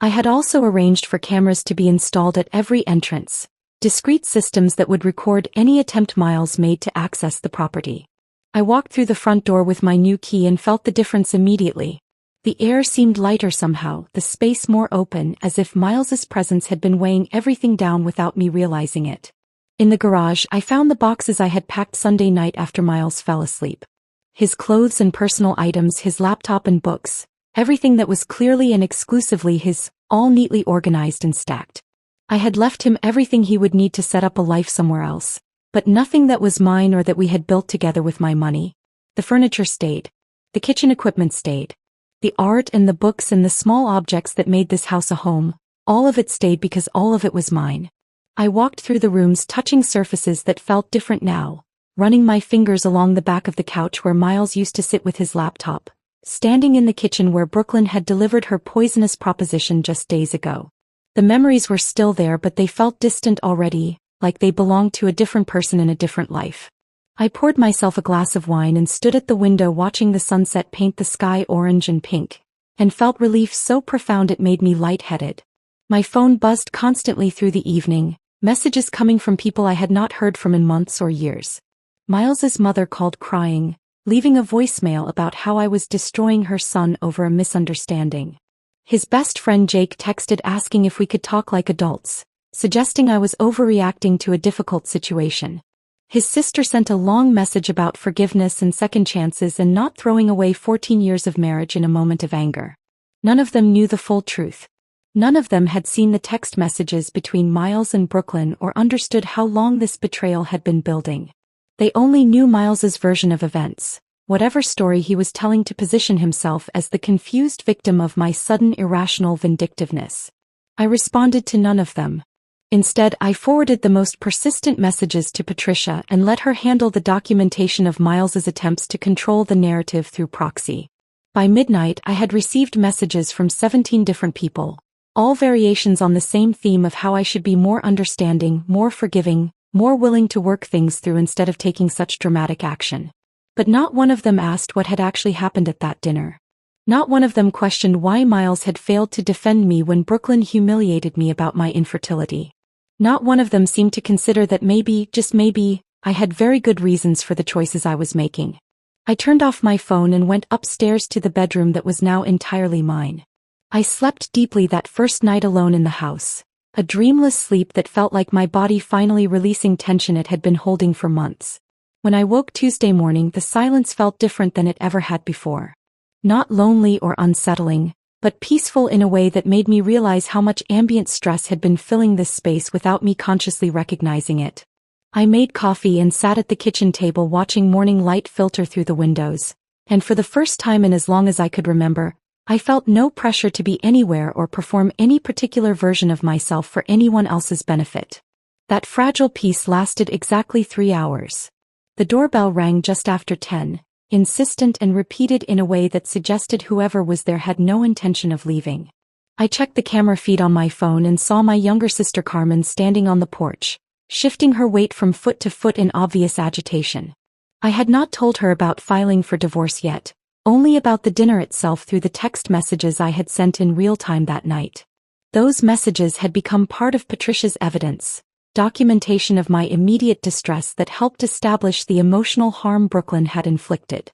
I had also arranged for cameras to be installed at every entrance, discrete systems that would record any attempt Miles made to access the property. I walked through the front door with my new key and felt the difference immediately. The air seemed lighter somehow, the space more open, as if Miles's presence had been weighing everything down without me realizing it. In the garage I found the boxes I had packed Sunday night after Miles fell asleep. His clothes and personal items, his laptop and books, everything that was clearly and exclusively his, all neatly organized and stacked. I had left him everything he would need to set up a life somewhere else, but nothing that was mine or that we had built together with my money. The furniture stayed. The kitchen equipment stayed. The art and the books and the small objects that made this house a home, all of it stayed because all of it was mine. I walked through the rooms touching surfaces that felt different now, running my fingers along the back of the couch where Miles used to sit with his laptop, standing in the kitchen where Brooklyn had delivered her poisonous proposition just days ago. The memories were still there but they felt distant already, like they belonged to a different person in a different life. I poured myself a glass of wine and stood at the window watching the sunset paint the sky orange and pink, and felt relief so profound it made me lightheaded. My phone buzzed constantly through the evening, messages coming from people I had not heard from in months or years. Miles's mother called crying, leaving a voicemail about how I was destroying her son over a misunderstanding. His best friend Jake texted asking if we could talk like adults, suggesting I was overreacting to a difficult situation. His sister sent a long message about forgiveness and second chances and not throwing away 14 years of marriage in a moment of anger. None of them knew the full truth. None of them had seen the text messages between Miles and Brooklyn or understood how long this betrayal had been building. They only knew Miles's version of events, whatever story he was telling to position himself as the confused victim of my sudden irrational vindictiveness. I responded to none of them. Instead, I forwarded the most persistent messages to Patricia and let her handle the documentation of Miles's attempts to control the narrative through proxy. By midnight, I had received messages from 17 different people, all variations on the same theme of how I should be more understanding, more forgiving, more willing to work things through instead of taking such dramatic action. But not one of them asked what had actually happened at that dinner. Not one of them questioned why Miles had failed to defend me when Brooklyn humiliated me about my infertility. Not one of them seemed to consider that maybe, just maybe, I had very good reasons for the choices I was making. I turned off my phone and went upstairs to the bedroom that was now entirely mine. I slept deeply that first night alone in the house, a dreamless sleep that felt like my body finally releasing tension it had been holding for months. When I woke Tuesday morning, the silence felt different than it ever had before. Not lonely or unsettling, but peaceful in a way that made me realize how much ambient stress had been filling this space without me consciously recognizing it. I made coffee and sat at the kitchen table watching morning light filter through the windows, and for the first time in as long as I could remember, I felt no pressure to be anywhere or perform any particular version of myself for anyone else's benefit. That fragile peace lasted exactly 3 hours. The doorbell rang just after 10, insistent and repeated in a way that suggested whoever was there had no intention of leaving. I checked the camera feed on my phone and saw my younger sister Carmen standing on the porch, shifting her weight from foot to foot in obvious agitation. I had not told her about filing for divorce yet, only about the dinner itself through the text messages I had sent in real time that night. Those messages had become part of Patricia's evidence, documentation of my immediate distress that helped establish the emotional harm Brooklyn had inflicted.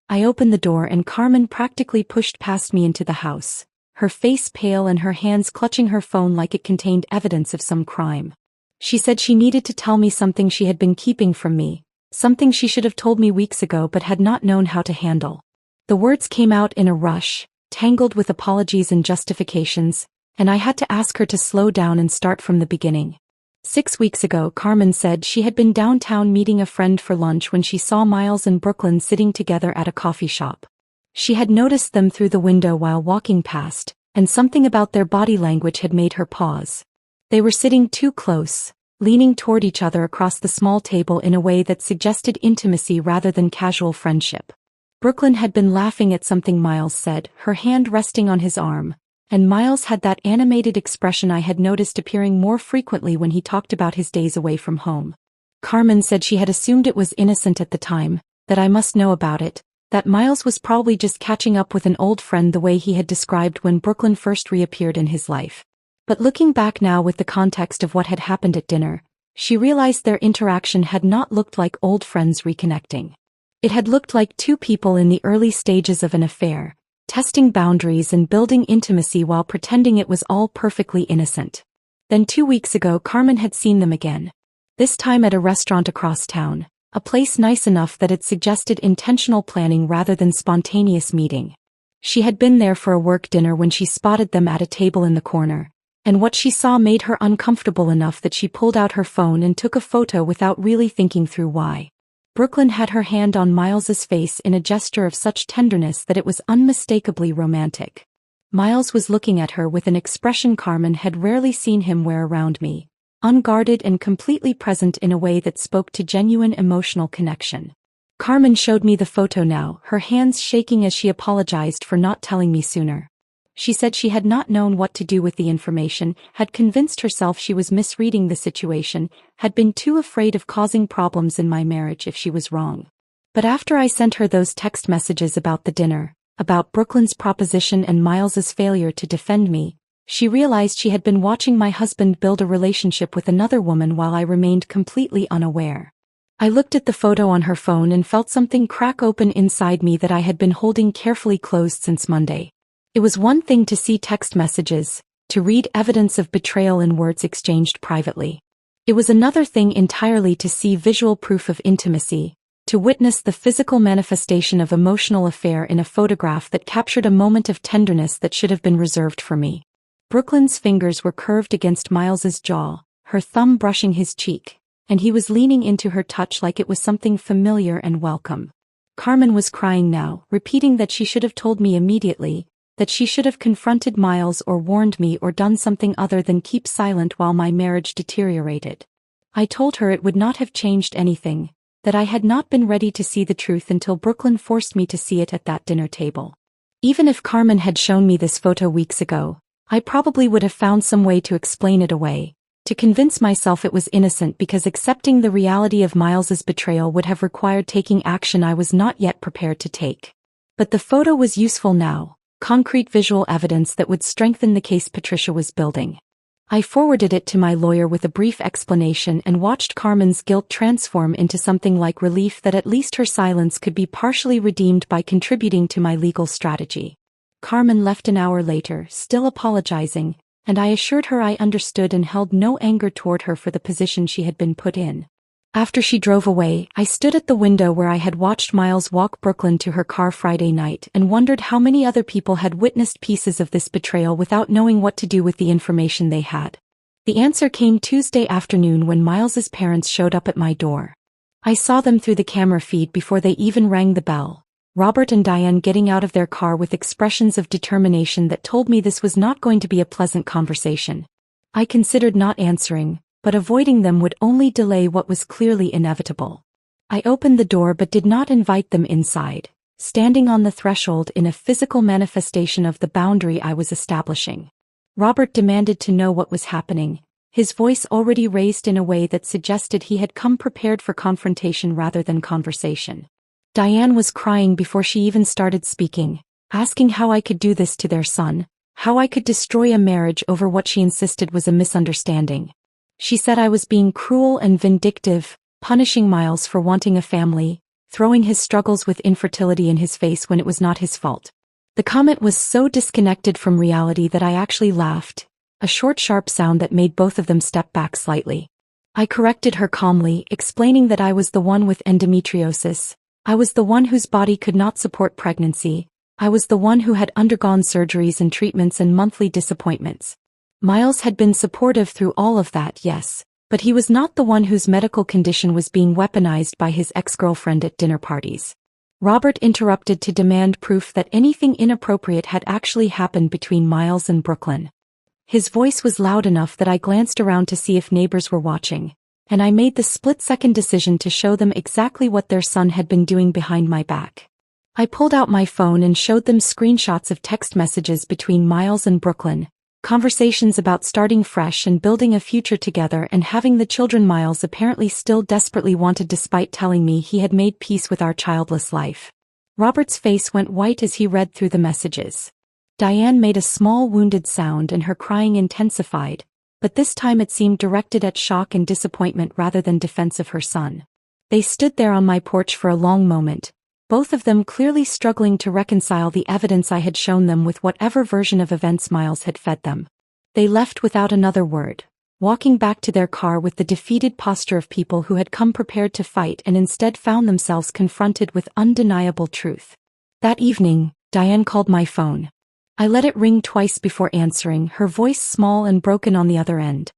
I opened the door and Carmen practically pushed past me into the house, her face pale and her hands clutching her phone like it contained evidence of some crime. She said she needed to tell me something she had been keeping from me, something she should have told me weeks ago but had not known how to handle. The words came out in a rush, tangled with apologies and justifications, and I had to ask her to slow down and start from the beginning. 6 weeks ago, Carmen said she had been downtown meeting a friend for lunch when she saw Miles and Brooklyn sitting together at a coffee shop. She had noticed them through the window while walking past, and something about their body language had made her pause. They were sitting too close, leaning toward each other across the small table in a way that suggested intimacy rather than casual friendship. Brooklyn had been laughing at something Miles said, her hand resting on his arm, and Miles had that animated expression I had noticed appearing more frequently when he talked about his days away from home. Carmen said she had assumed it was innocent at the time, that I must know about it, that Miles was probably just catching up with an old friend the way he had described when Brooklyn first reappeared in his life. But looking back now with the context of what had happened at dinner, she realized their interaction had not looked like old friends reconnecting. It had looked like two people in the early stages of an affair, testing boundaries and building intimacy while pretending it was all perfectly innocent. Then 2 weeks ago Carmen had seen them again. This time at a restaurant across town, a place nice enough that it suggested intentional planning rather than spontaneous meeting. She had been there for a work dinner when she spotted them at a table in the corner, and what she saw made her uncomfortable enough that she pulled out her phone and took a photo without really thinking through why. Brooklyn had her hand on Miles's face in a gesture of such tenderness that it was unmistakably romantic. Miles was looking at her with an expression Carmen had rarely seen him wear around me, unguarded and completely present in a way that spoke to genuine emotional connection. Carmen showed me the photo now, her hands shaking as she apologized for not telling me sooner. She said she had not known what to do with the information, had convinced herself she was misreading the situation, had been too afraid of causing problems in my marriage if she was wrong. But after I sent her those text messages about the dinner, about Brooklyn's proposition and Miles's failure to defend me, she realized she had been watching my husband build a relationship with another woman while I remained completely unaware. I looked at the photo on her phone and felt something crack open inside me that I had been holding carefully closed since Monday. It was one thing to see text messages, to read evidence of betrayal in words exchanged privately. It was another thing entirely to see visual proof of intimacy, to witness the physical manifestation of emotional affair in a photograph that captured a moment of tenderness that should have been reserved for me. Brooklyn's fingers were curved against Miles's jaw, her thumb brushing his cheek, and he was leaning into her touch like it was something familiar and welcome. Carmen was crying now, repeating that she should have told me immediately, that she should have confronted Miles or warned me or done something other than keep silent while my marriage deteriorated. I told her it would not have changed anything, that I had not been ready to see the truth until Brooklyn forced me to see it at that dinner table. Even if Carmen had shown me this photo weeks ago, I probably would have found some way to explain it away, to convince myself it was innocent because accepting the reality of Miles's betrayal would have required taking action I was not yet prepared to take. But the photo was useful now, concrete visual evidence that would strengthen the case Patricia was building. I forwarded it to my lawyer with a brief explanation and watched Carmen's guilt transform into something like relief that at least her silence could be partially redeemed by contributing to my legal strategy. Carmen left an hour later, still apologizing, and I assured her I understood and held no anger toward her for the position she had been put in. After she drove away, I stood at the window where I had watched Miles walk Brooklyn to her car Friday night and wondered how many other people had witnessed pieces of this betrayal without knowing what to do with the information they had. The answer came Tuesday afternoon when Miles's parents showed up at my door. I saw them through the camera feed before they even rang the bell. Robert and Diane getting out of their car with expressions of determination that told me this was not going to be a pleasant conversation. I considered not answering, but avoiding them would only delay what was clearly inevitable. I opened the door but did not invite them inside, standing on the threshold in a physical manifestation of the boundary I was establishing. Robert demanded to know what was happening, his voice already raised in a way that suggested he had come prepared for confrontation rather than conversation. Diane was crying before she even started speaking, asking how I could do this to their son, how I could destroy a marriage over what she insisted was a misunderstanding. She said I was being cruel and vindictive, punishing Miles for wanting a family, throwing his struggles with infertility in his face when it was not his fault. The comment was so disconnected from reality that I actually laughed, a short sharp sound that made both of them step back slightly. I corrected her calmly, explaining that I was the one with endometriosis, I was the one whose body could not support pregnancy, I was the one who had undergone surgeries and treatments and monthly disappointments. Miles had been supportive through all of that, yes, but he was not the one whose medical condition was being weaponized by his ex-girlfriend at dinner parties. Robert interrupted to demand proof that anything inappropriate had actually happened between Miles and Brooklyn. His voice was loud enough that I glanced around to see if neighbors were watching, and I made the split-second decision to show them exactly what their son had been doing behind my back. I pulled out my phone and showed them screenshots of text messages between Miles and Brooklyn, conversations about starting fresh and building a future together and having the children Miles apparently still desperately wanted despite telling me he had made peace with our childless life. Robert's face went white as he read through the messages. Diane made a small wounded sound and her crying intensified, but this time it seemed directed at shock and disappointment rather than defense of her son. They stood there on my porch for a long moment, both of them clearly struggling to reconcile the evidence I had shown them with whatever version of events Miles had fed them. They left without another word, walking back to their car with the defeated posture of people who had come prepared to fight and instead found themselves confronted with undeniable truth. That evening, Diane called my phone. I let it ring twice before answering, her voice small and broken on the other end.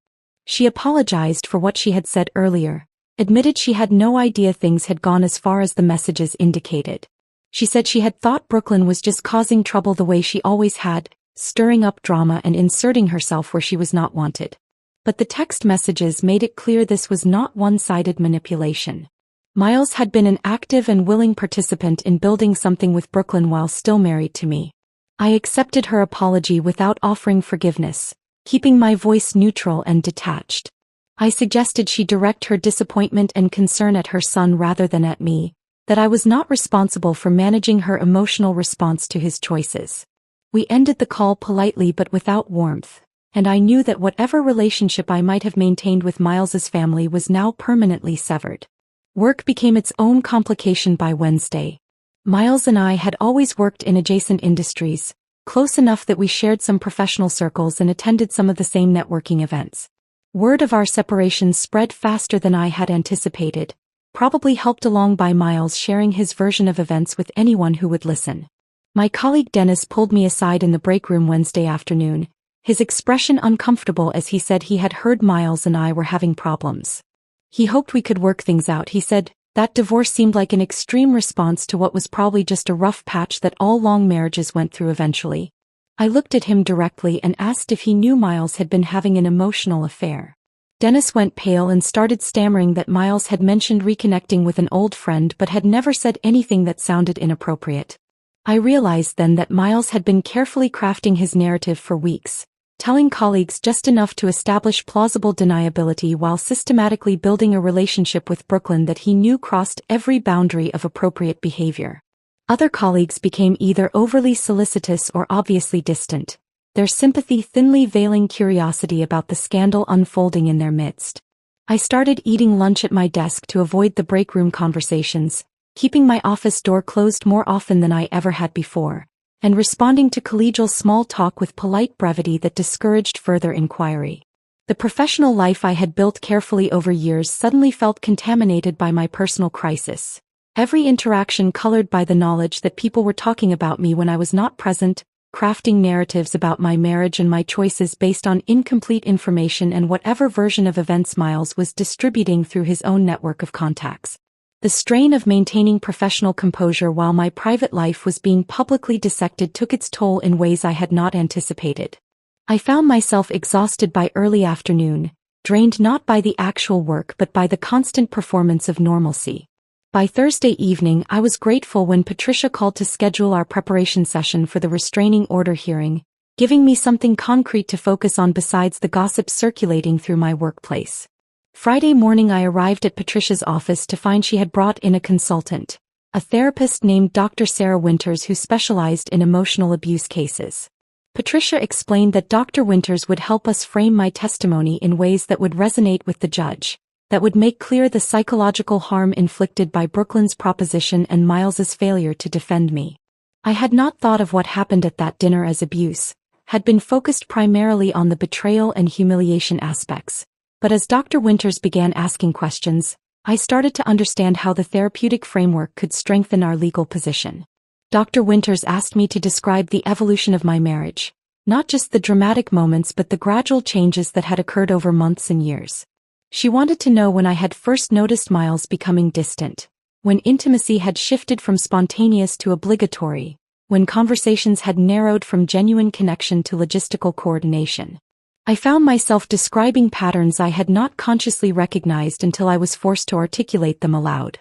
She apologized for what she had said earlier, admitted she had no idea things had gone as far as the messages indicated. She said she had thought Brooklyn was just causing trouble the way she always had, stirring up drama and inserting herself where she was not wanted. But the text messages made it clear this was not one-sided manipulation. Miles had been an active and willing participant in building something with Brooklyn while still married to me. I accepted her apology without offering forgiveness, keeping my voice neutral and detached. I suggested she direct her disappointment and concern at her son rather than at me, that I was not responsible for managing her emotional response to his choices. We ended the call politely but without warmth, and I knew that whatever relationship I might have maintained with Miles's family was now permanently severed. Work became its own complication by Wednesday. Miles and I had always worked in adjacent industries, close enough that we shared some professional circles and attended some of the same networking events. Word of our separation spread faster than I had anticipated, probably helped along by Miles sharing his version of events with anyone who would listen. My colleague Dennis pulled me aside in the break room Wednesday afternoon, his expression uncomfortable as he said he had heard Miles and I were having problems. He hoped we could work things out. He said, that divorce seemed like an extreme response to what was probably just a rough patch that all long marriages went through eventually. I looked at him directly and asked if he knew Miles had been having an emotional affair. Dennis went pale and started stammering that Miles had mentioned reconnecting with an old friend but had never said anything that sounded inappropriate. I realized then that Miles had been carefully crafting his narrative for weeks, telling colleagues just enough to establish plausible deniability while systematically building a relationship with Brooklyn that he knew crossed every boundary of appropriate behavior. Other colleagues became either overly solicitous or obviously distant, their sympathy thinly veiling curiosity about the scandal unfolding in their midst. I started eating lunch at my desk to avoid the break room conversations, keeping my office door closed more often than I ever had before, and responding to collegial small talk with polite brevity that discouraged further inquiry. The professional life I had built carefully over years suddenly felt contaminated by my personal crisis. Every interaction colored by the knowledge that people were talking about me when I was not present, crafting narratives about my marriage and my choices based on incomplete information and whatever version of events Miles was distributing through his own network of contacts. The strain of maintaining professional composure while my private life was being publicly dissected took its toll in ways I had not anticipated. I found myself exhausted by early afternoon, drained not by the actual work but by the constant performance of normalcy. By Thursday evening, I was grateful when Patricia called to schedule our preparation session for the restraining order hearing, giving me something concrete to focus on besides the gossip circulating through my workplace. Friday morning I arrived at Patricia's office to find she had brought in a consultant, a therapist named Dr. Sarah Winters who specialized in emotional abuse cases. Patricia explained that Dr. Winters would help us frame my testimony in ways that would resonate with the judge, that would make clear the psychological harm inflicted by Brooklyn's proposition and Miles's failure to defend me. I had not thought of what happened at that dinner as abuse, had been focused primarily on the betrayal and humiliation aspects. But as Dr. Winters began asking questions, I started to understand how the therapeutic framework could strengthen our legal position. Dr. Winters asked me to describe the evolution of my marriage, not just the dramatic moments but the gradual changes that had occurred over months and years. She wanted to know when I had first noticed Miles becoming distant, when intimacy had shifted from spontaneous to obligatory, when conversations had narrowed from genuine connection to logistical coordination. I found myself describing patterns I had not consciously recognized until I was forced to articulate them aloud.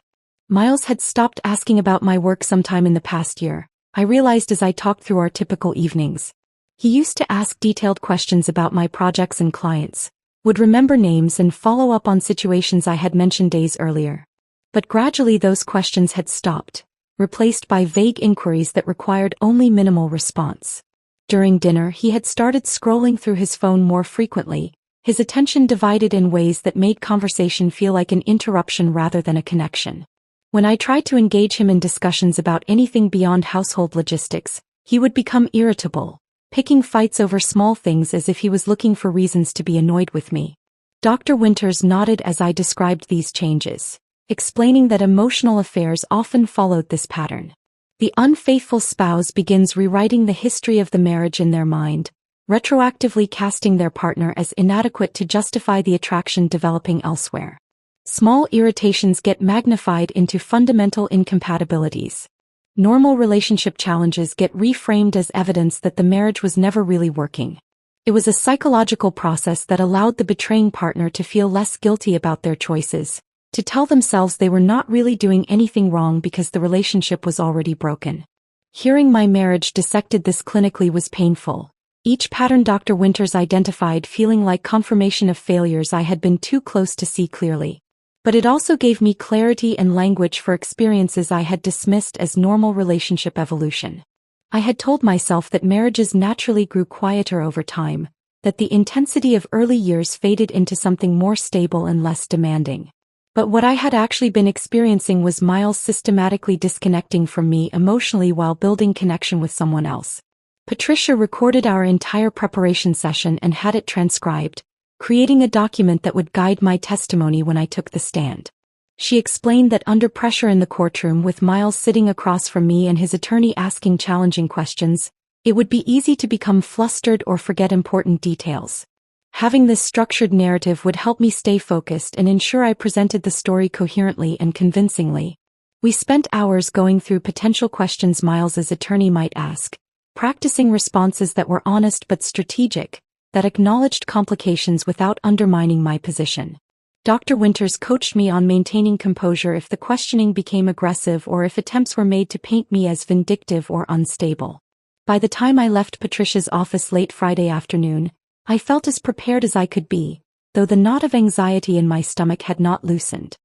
Miles had stopped asking about my work sometime in the past year, I realized as I talked through our typical evenings. He used to ask detailed questions about my projects and clients, would remember names and follow up on situations I had mentioned days earlier. But gradually those questions had stopped, replaced by vague inquiries that required only minimal response. During dinner he had started scrolling through his phone more frequently, his attention divided in ways that made conversation feel like an interruption rather than a connection. When I tried to engage him in discussions about anything beyond household logistics, he would become irritable, picking fights over small things as if he was looking for reasons to be annoyed with me. Dr. Winters nodded as I described these changes, explaining that emotional affairs often followed this pattern. The unfaithful spouse begins rewriting the history of the marriage in their mind, retroactively casting their partner as inadequate to justify the attraction developing elsewhere. Small irritations get magnified into fundamental incompatibilities. Normal relationship challenges get reframed as evidence that the marriage was never really working. It was a psychological process that allowed the betraying partner to feel less guilty about their choices, to tell themselves they were not really doing anything wrong because the relationship was already broken. Hearing my marriage dissected this clinically was painful, each pattern Dr. Winters identified feeling like confirmation of failures I had been too close to see clearly. But it also gave me clarity and language for experiences I had dismissed as normal relationship evolution. I had told myself that marriages naturally grew quieter over time, that the intensity of early years faded into something more stable and less demanding. But what I had actually been experiencing was Miles systematically disconnecting from me emotionally while building connection with someone else. Patricia recorded our entire preparation session and had it transcribed, creating a document that would guide my testimony when I took the stand. She explained that under pressure in the courtroom with Miles sitting across from me and his attorney asking challenging questions, it would be easy to become flustered or forget important details. Having this structured narrative would help me stay focused and ensure I presented the story coherently and convincingly. We spent hours going through potential questions Miles's attorney might ask, practicing responses that were honest but strategic, that acknowledged complications without undermining my position. Dr. Winters coached me on maintaining composure if the questioning became aggressive or if attempts were made to paint me as vindictive or unstable. By the time I left Patricia's office late Friday afternoon, I felt as prepared as I could be, though the knot of anxiety in my stomach had not loosened.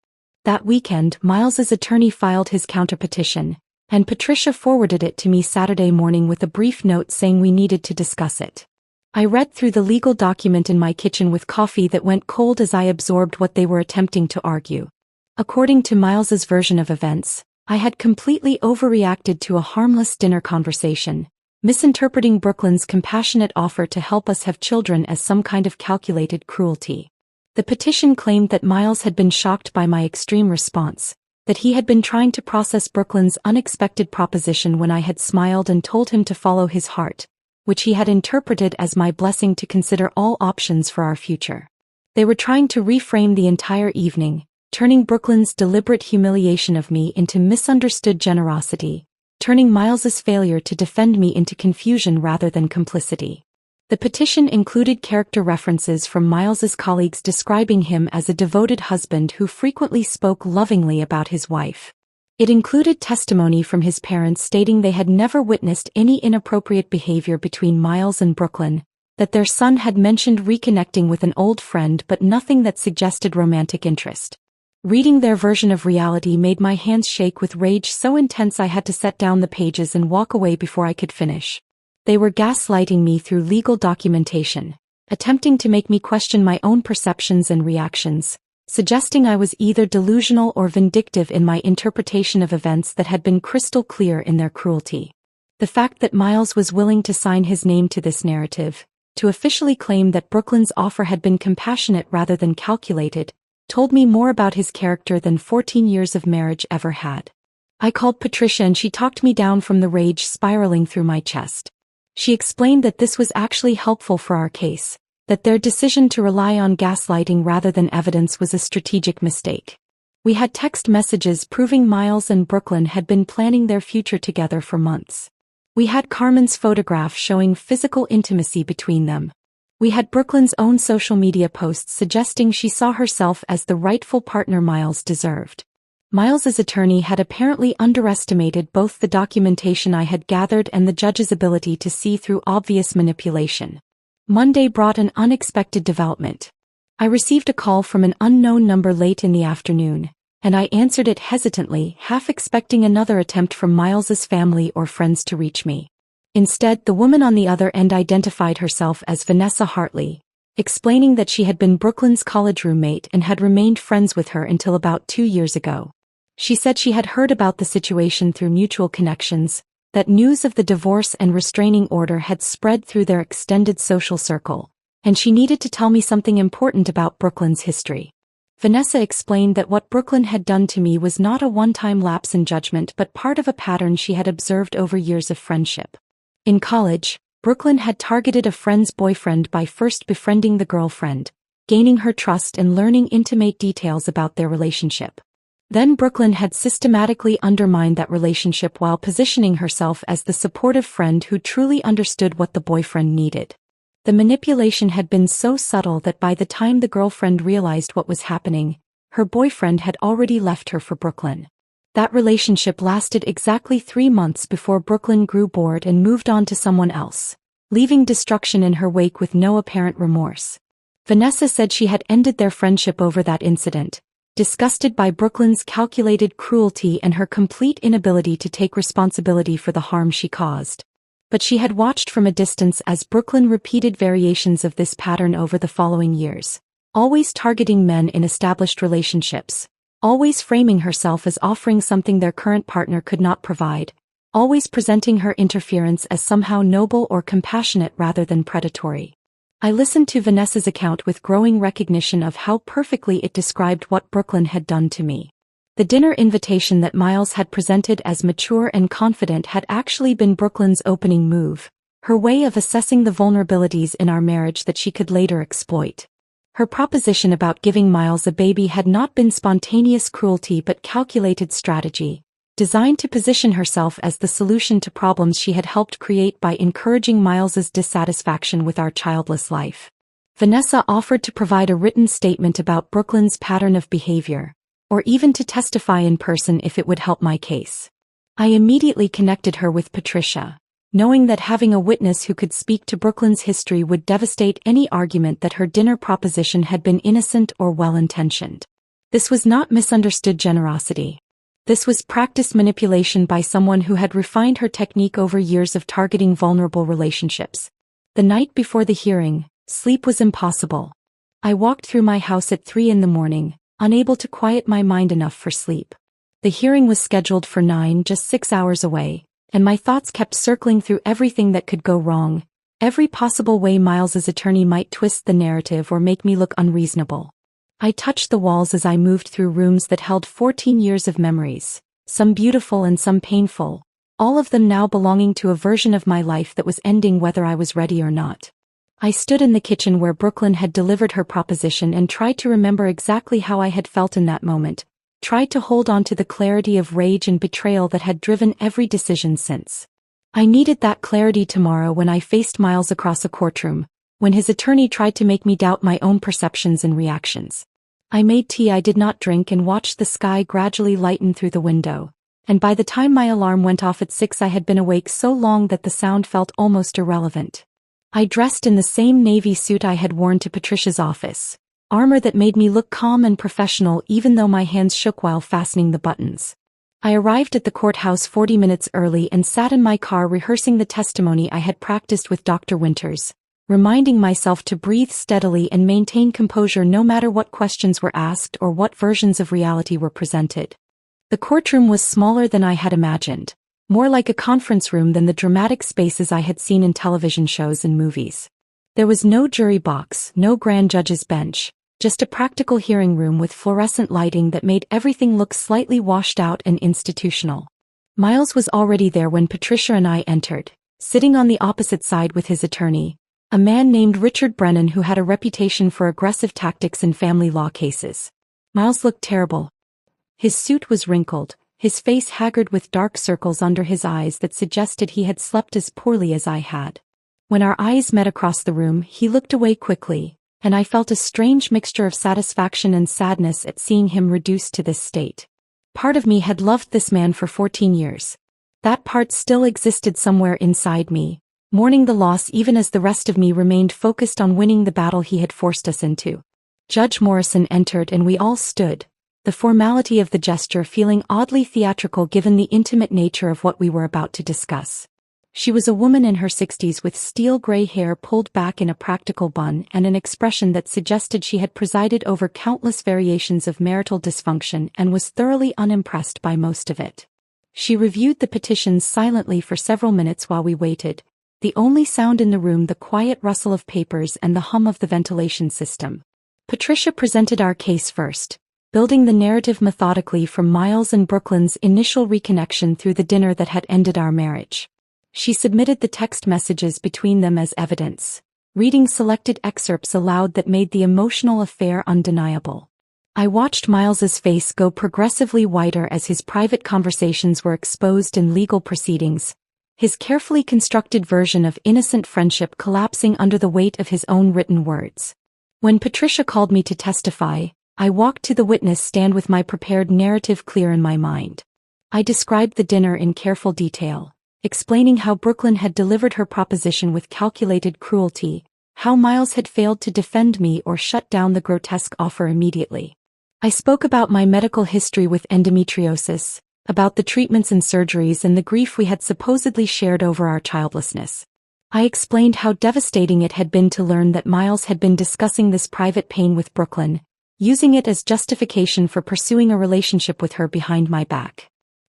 That weekend, Miles's attorney filed his counterpetition, and Patricia forwarded it to me Saturday morning with a brief note saying we needed to discuss it. I read through the legal document in my kitchen with coffee that went cold as I absorbed what they were attempting to argue. According to Miles's version of events, I had completely overreacted to a harmless dinner conversation, misinterpreting Brooklyn's compassionate offer to help us have children as some kind of calculated cruelty. The petition claimed that Miles had been shocked by my extreme response, that he had been trying to process Brooklyn's unexpected proposition when I had smiled and told him to follow his heart, which he had interpreted as my blessing to consider all options for our future. They were trying to reframe the entire evening, turning Brooklyn's deliberate humiliation of me into misunderstood generosity, turning Miles's failure to defend me into confusion rather than complicity. The petition included character references from Miles's colleagues describing him as a devoted husband who frequently spoke lovingly about his wife. It included testimony from his parents stating they had never witnessed any inappropriate behavior between Miles and Brooklyn, that their son had mentioned reconnecting with an old friend but nothing that suggested romantic interest. Reading their version of reality made my hands shake with rage so intense I had to set down the pages and walk away before I could finish. They were gaslighting me through legal documentation, attempting to make me question my own perceptions and reactions, suggesting I was either delusional or vindictive in my interpretation of events that had been crystal clear in their cruelty. The fact that Miles was willing to sign his name to this narrative, to officially claim that Brooklyn's offer had been compassionate rather than calculated, told me more about his character than 14 years of marriage ever had. I called Patricia and she talked me down from the rage spiraling through my chest. She explained that this was actually helpful for our case, that their decision to rely on gaslighting rather than evidence was a strategic mistake. We had text messages proving Miles and Brooklyn had been planning their future together for months. We had Carmen's photograph showing physical intimacy between them. We had Brooklyn's own social media posts suggesting she saw herself as the rightful partner Miles deserved. Miles's attorney had apparently underestimated both the documentation I had gathered and the judge's ability to see through obvious manipulation. Monday brought an unexpected development. I received a call from an unknown number late in the afternoon, and I answered it hesitantly, half expecting another attempt from Miles's family or friends to reach me. Instead, the woman on the other end identified herself as Vanessa Hartley, explaining that she had been Brooklyn's college roommate and had remained friends with her until about 2 years ago. She said she had heard about the situation through mutual connections, that news of the divorce and restraining order had spread through their extended social circle, and she needed to tell me something important about Brooklyn's history. Vanessa explained that what Brooklyn had done to me was not a one-time lapse in judgment but part of a pattern she had observed over years of friendship. In college, Brooklyn had targeted a friend's boyfriend by first befriending the girlfriend, gaining her trust and learning intimate details about their relationship. Then Brooklyn had systematically undermined that relationship while positioning herself as the supportive friend who truly understood what the boyfriend needed. The manipulation had been so subtle that by the time the girlfriend realized what was happening, her boyfriend had already left her for Brooklyn. That relationship lasted exactly 3 months before Brooklyn grew bored and moved on to someone else, leaving destruction in her wake with no apparent remorse. Vanessa said she had ended their friendship over that incident, disgusted by Brooklyn's calculated cruelty and her complete inability to take responsibility for the harm she caused. But she had watched from a distance as Brooklyn repeated variations of this pattern over the following years, always targeting men in established relationships, always framing herself as offering something their current partner could not provide, always presenting her interference as somehow noble or compassionate rather than predatory. I listened to Vanessa's account with growing recognition of how perfectly it described what Brooklyn had done to me. The dinner invitation that Miles had presented as mature and confident had actually been Brooklyn's opening move, her way of assessing the vulnerabilities in our marriage that she could later exploit. Her proposition about giving Miles a baby had not been spontaneous cruelty but calculated strategy, designed to position herself as the solution to problems she had helped create by encouraging Miles's dissatisfaction with our childless life. Vanessa offered to provide a written statement about Brooklyn's pattern of behavior, or even to testify in person if it would help my case. I immediately connected her with Patricia, knowing that having a witness who could speak to Brooklyn's history would devastate any argument that her dinner proposition had been innocent or well-intentioned. This was not misunderstood generosity. This was practiced manipulation by someone who had refined her technique over years of targeting vulnerable relationships. The night before the hearing, sleep was impossible. I walked through my house at 3 a.m, unable to quiet my mind enough for sleep. The hearing was scheduled for 9, just 6 hours away, and my thoughts kept circling through everything that could go wrong, every possible way Miles's attorney might twist the narrative or make me look unreasonable. I touched the walls as I moved through rooms that held 14 years of memories, some beautiful and some painful, all of them now belonging to a version of my life that was ending whether I was ready or not. I stood in the kitchen where Brooklyn had delivered her proposition and tried to remember exactly how I had felt in that moment, tried to hold on to the clarity of rage and betrayal that had driven every decision since. I needed that clarity tomorrow when I faced Miles across a courtroom, when his attorney tried to make me doubt my own perceptions and reactions. I made tea I did not drink and watched the sky gradually lighten through the window, and by the time my alarm went off at 6 I had been awake so long that the sound felt almost irrelevant. I dressed in the same navy suit I had worn to Patricia's office, armor that made me look calm and professional even though my hands shook while fastening the buttons. I arrived at the courthouse 40 minutes early and sat in my car rehearsing the testimony I had practiced with Dr. Winters, reminding myself to breathe steadily and maintain composure no matter what questions were asked or what versions of reality were presented. The courtroom was smaller than I had imagined, more like a conference room than the dramatic spaces I had seen in television shows and movies. There was no jury box, no grand judge's bench, just a practical hearing room with fluorescent lighting that made everything look slightly washed out and institutional. Miles was already there when Patricia and I entered, sitting on the opposite side with his attorney, a man named Richard Brennan who had a reputation for aggressive tactics in family law cases. Miles looked terrible. His suit was wrinkled, his face haggard with dark circles under his eyes that suggested he had slept as poorly as I had. When our eyes met across the room, he looked away quickly, and I felt a strange mixture of satisfaction and sadness at seeing him reduced to this state. Part of me had loved this man for 14 years. That part still existed somewhere inside me, mourning the loss even as the rest of me remained focused on winning the battle he had forced us into. Judge Morrison entered and we all stood, the formality of the gesture feeling oddly theatrical given the intimate nature of what we were about to discuss. She was a woman in her 60s with steel-gray hair pulled back in a practical bun and an expression that suggested she had presided over countless variations of marital dysfunction and was thoroughly unimpressed by most of it. She reviewed the petitions silently for several minutes while we waited, the only sound in the room the quiet rustle of papers and the hum of the ventilation system. Patricia presented our case first, building the narrative methodically from Miles and Brooklyn's initial reconnection through the dinner that had ended our marriage. She submitted the text messages between them as evidence, reading selected excerpts aloud that made the emotional affair undeniable. I watched Miles's face go progressively whiter as his private conversations were exposed in legal proceedings, his carefully constructed version of innocent friendship collapsing under the weight of his own written words. When Patricia called me to testify, I walked to the witness stand with my prepared narrative clear in my mind. I described the dinner in careful detail, explaining how Brooklyn had delivered her proposition with calculated cruelty, how Miles had failed to defend me or shut down the grotesque offer immediately. I spoke about my medical history with endometriosis, about the treatments and surgeries and the grief we had supposedly shared over our childlessness. I explained how devastating it had been to learn that Miles had been discussing this private pain with Brooklyn, using it as justification for pursuing a relationship with her behind my back.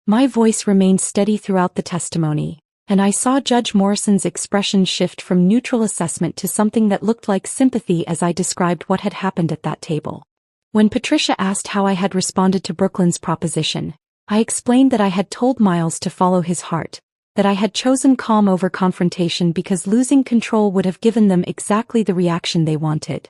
My voice remained steady throughout the testimony, and I saw Judge Morrison's expression shift from neutral assessment to something that looked like sympathy as I described what had happened at that table. When Patricia asked how I had responded to Brooklyn's proposition, I explained that I had told Miles to follow his heart, that I had chosen calm over confrontation because losing control would have given them exactly the reaction they wanted.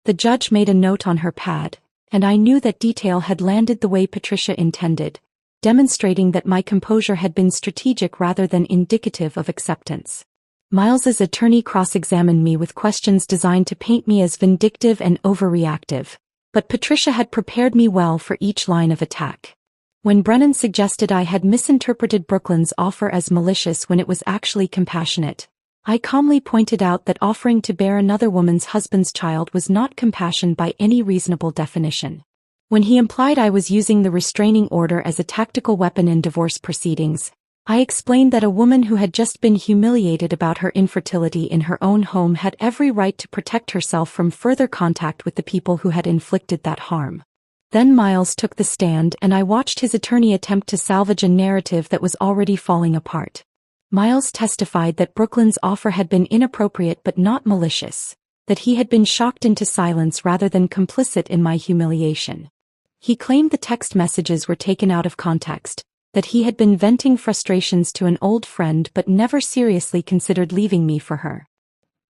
The judge made a note on her pad, and I knew that detail had landed the way Patricia intended, demonstrating that my composure had been strategic rather than indicative of acceptance. Miles's attorney cross-examined me with questions designed to paint me as vindictive and overreactive, but Patricia had prepared me well for each line of attack. When Brennan suggested I had misinterpreted Brooklyn's offer as malicious when it was actually compassionate, I calmly pointed out that offering to bear another woman's husband's child was not compassion by any reasonable definition. When he implied I was using the restraining order as a tactical weapon in divorce proceedings, I explained that a woman who had just been humiliated about her infertility in her own home had every right to protect herself from further contact with the people who had inflicted that harm. Then Miles took the stand and I watched his attorney attempt to salvage a narrative that was already falling apart. Miles testified that Brooklyn's offer had been inappropriate but not malicious, that he had been shocked into silence rather than complicit in my humiliation. He claimed the text messages were taken out of context, that he had been venting frustrations to an old friend but never seriously considered leaving me for her.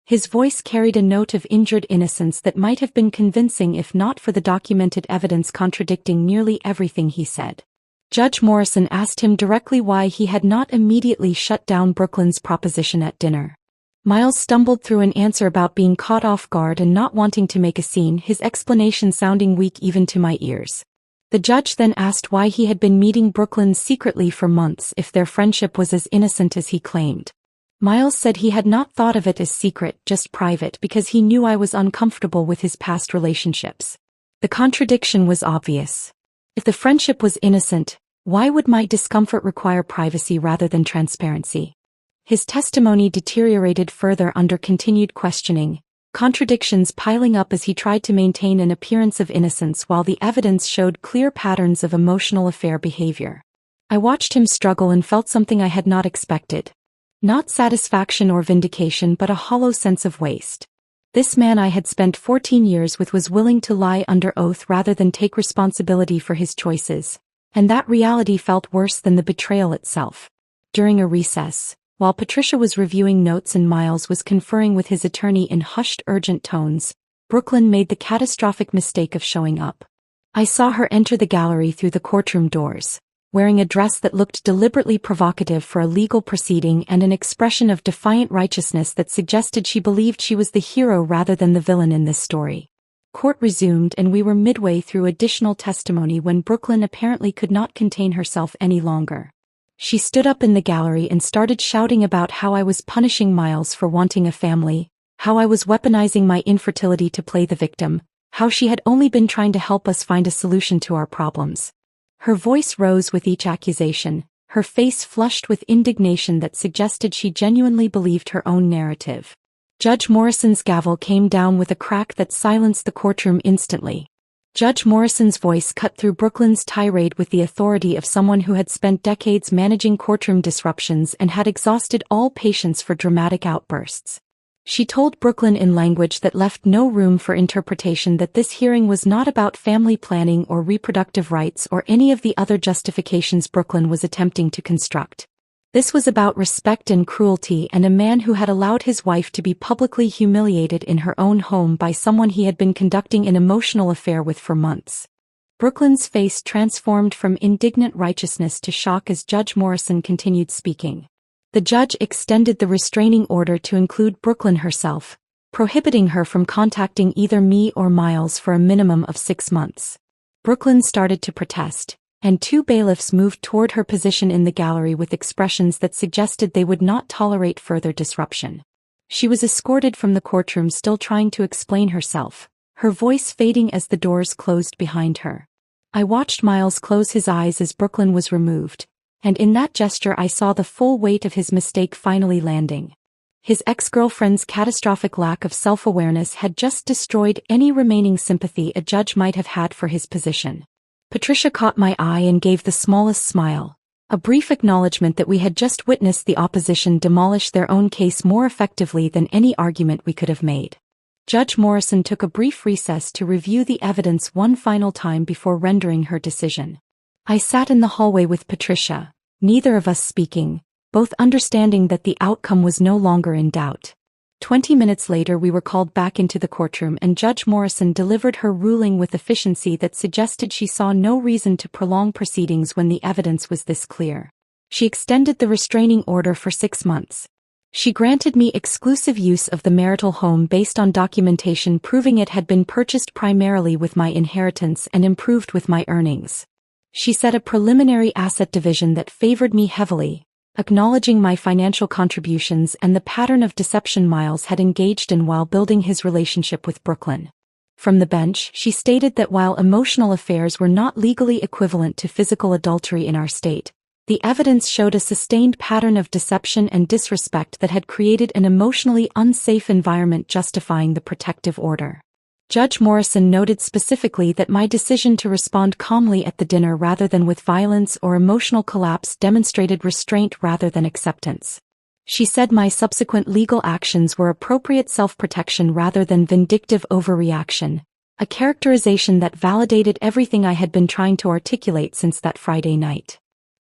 His voice carried a note of injured innocence that might have been convincing if not for the documented evidence contradicting nearly everything he said. Judge Morrison asked him directly why he had not immediately shut down Brooklyn's proposition at dinner. Miles stumbled through an answer about being caught off guard and not wanting to make a scene, his explanation sounding weak even to my ears. The judge then asked why he had been meeting Brooklyn secretly for months if their friendship was as innocent as he claimed. Miles said he had not thought of it as secret, just private, because he knew I was uncomfortable with his past relationships. The contradiction was obvious. If the friendship was innocent, why would my discomfort require privacy rather than transparency? His testimony deteriorated further under continued questioning, contradictions piling up as he tried to maintain an appearance of innocence while the evidence showed clear patterns of emotional affair behavior. I watched him struggle and felt something I had not expected. Not satisfaction or vindication but a hollow sense of waste. This man I had spent 14 years with was willing to lie under oath rather than take responsibility for his choices, and that reality felt worse than the betrayal itself. During a recess, while Patricia was reviewing notes and Miles was conferring with his attorney in hushed, urgent tones, Brooklyn made the catastrophic mistake of showing up. I saw her enter the gallery through the courtroom doors, wearing a dress that looked deliberately provocative for a legal proceeding and an expression of defiant righteousness that suggested she believed she was the hero rather than the villain in this story. Court resumed and we were midway through additional testimony when Brooklyn apparently could not contain herself any longer. She stood up in the gallery and started shouting about how I was punishing Miles for wanting a family, how I was weaponizing my infertility to play the victim, how she had only been trying to help us find a solution to our problems. Her voice rose with each accusation, her face flushed with indignation that suggested she genuinely believed her own narrative. Judge Morrison's gavel came down with a crack that silenced the courtroom instantly. Judge Morrison's voice cut through Brooklyn's tirade with the authority of someone who had spent decades managing courtroom disruptions and had exhausted all patience for dramatic outbursts. She told Brooklyn in language that left no room for interpretation that this hearing was not about family planning or reproductive rights or any of the other justifications Brooklyn was attempting to construct. This was about respect and cruelty and a man who had allowed his wife to be publicly humiliated in her own home by someone he had been conducting an emotional affair with for months. Brooklyn's face transformed from indignant righteousness to shock as Judge Morrison continued speaking. The judge extended the restraining order to include Brooklyn herself, prohibiting her from contacting either me or Miles for a minimum of 6 months. Brooklyn started to protest, and 2 bailiffs moved toward her position in the gallery with expressions that suggested they would not tolerate further disruption. She was escorted from the courtroom still trying to explain herself, her voice fading as the doors closed behind her. I watched Miles close his eyes as Brooklyn was removed, and in that gesture I saw the full weight of his mistake finally landing. His ex-girlfriend's catastrophic lack of self-awareness had just destroyed any remaining sympathy a judge might have had for his position. Patricia caught my eye and gave the smallest smile, a brief acknowledgement that we had just witnessed the opposition demolish their own case more effectively than any argument we could have made. Judge Morrison took a brief recess to review the evidence one final time before rendering her decision. I sat in the hallway with Patricia, neither of us speaking, both understanding that the outcome was no longer in doubt. 20 minutes later we were called back into the courtroom and Judge Morrison delivered her ruling with efficiency that suggested she saw no reason to prolong proceedings when the evidence was this clear. She extended the restraining order for 6 months. She granted me exclusive use of the marital home based on documentation proving it had been purchased primarily with my inheritance and improved with my earnings. She said a preliminary asset division that favored me heavily, acknowledging my financial contributions and the pattern of deception Miles had engaged in while building his relationship with Brooklyn. From the bench, she stated that while emotional affairs were not legally equivalent to physical adultery in our state, the evidence showed a sustained pattern of deception and disrespect that had created an emotionally unsafe environment justifying the protective order. Judge Morrison noted specifically that my decision to respond calmly at the dinner rather than with violence or emotional collapse demonstrated restraint rather than acceptance. She said my subsequent legal actions were appropriate self-protection rather than vindictive overreaction, a characterization that validated everything I had been trying to articulate since that Friday night.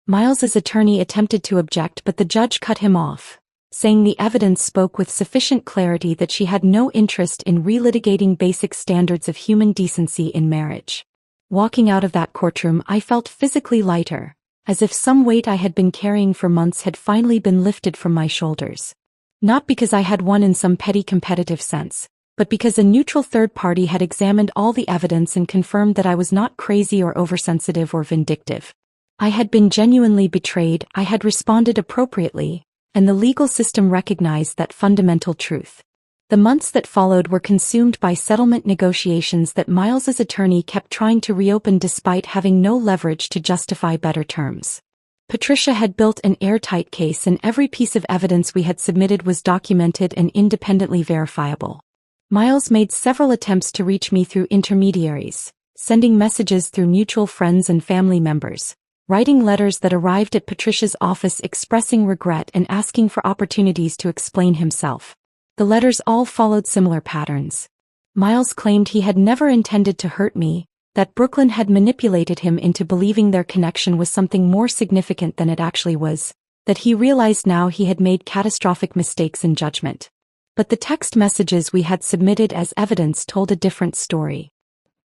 Miles's attorney attempted to object, but the judge cut him off, saying the evidence spoke with sufficient clarity that she had no interest in relitigating basic standards of human decency in marriage. Walking out of that courtroom, I felt physically lighter, as if some weight I had been carrying for months had finally been lifted from my shoulders. Not because I had won in some petty competitive sense, but because a neutral third party had examined all the evidence and confirmed that I was not crazy or oversensitive or vindictive. I had been genuinely betrayed, I had responded appropriately, and the legal system recognized that fundamental truth. The months that followed were consumed by settlement negotiations that Miles's attorney kept trying to reopen despite having no leverage to justify better terms. Patricia had built an airtight case, and every piece of evidence we had submitted was documented and independently verifiable. Miles made several attempts to reach me through intermediaries, sending messages through mutual friends and family members, writing letters that arrived at Patricia's office expressing regret and asking for opportunities to explain himself. The letters all followed similar patterns. Miles claimed he had never intended to hurt me, that Brooklyn had manipulated him into believing their connection was something more significant than it actually was, that he realized now he had made catastrophic mistakes in judgment. But the text messages we had submitted as evidence told a different story.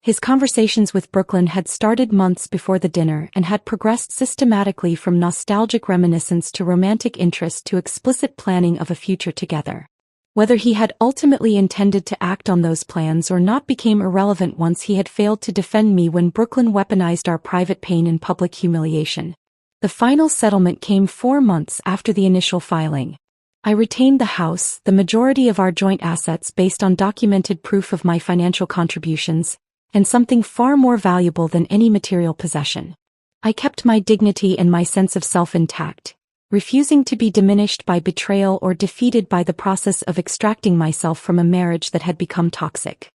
His conversations with Brooklyn had started months before the dinner and had progressed systematically from nostalgic reminiscence to romantic interest to explicit planning of a future together. Whether he had ultimately intended to act on those plans or not became irrelevant once he had failed to defend me when Brooklyn weaponized our private pain and public humiliation. The final settlement came 4 months after the initial filing. I retained the house, the majority of our joint assets based on documented proof of my financial contributions, and something far more valuable than any material possession. I kept my dignity and my sense of self intact, refusing to be diminished by betrayal or defeated by the process of extracting myself from a marriage that had become toxic.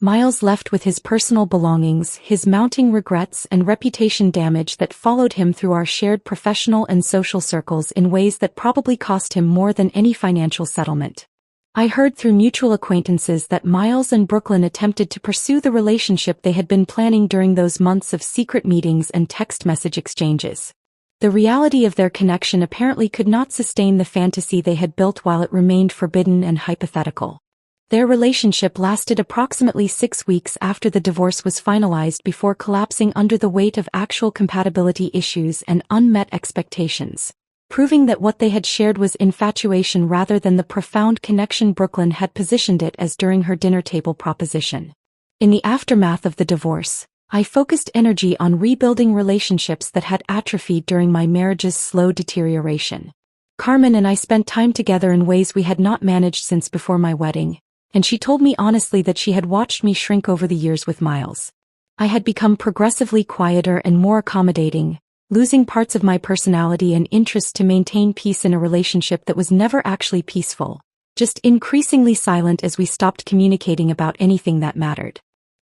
Miles left with his personal belongings, his mounting regrets and reputation damage that followed him through our shared professional and social circles in ways that probably cost him more than any financial settlement. I heard through mutual acquaintances that Miles and Brooklyn attempted to pursue the relationship they had been planning during those months of secret meetings and text message exchanges. The reality of their connection apparently could not sustain the fantasy they had built while it remained forbidden and hypothetical. Their relationship lasted approximately 6 weeks after the divorce was finalized before collapsing under the weight of actual compatibility issues and unmet expectations, proving that what they had shared was infatuation rather than the profound connection Brooklyn had positioned it as during her dinner table proposition. In the aftermath of the divorce, I focused energy on rebuilding relationships that had atrophied during my marriage's slow deterioration. Carmen and I spent time together in ways we had not managed since before my wedding, and she told me honestly that she had watched me shrink over the years with Miles. I had become progressively quieter and more accommodating, losing parts of my personality and interest to maintain peace in a relationship that was never actually peaceful, just increasingly silent as we stopped communicating about anything that mattered.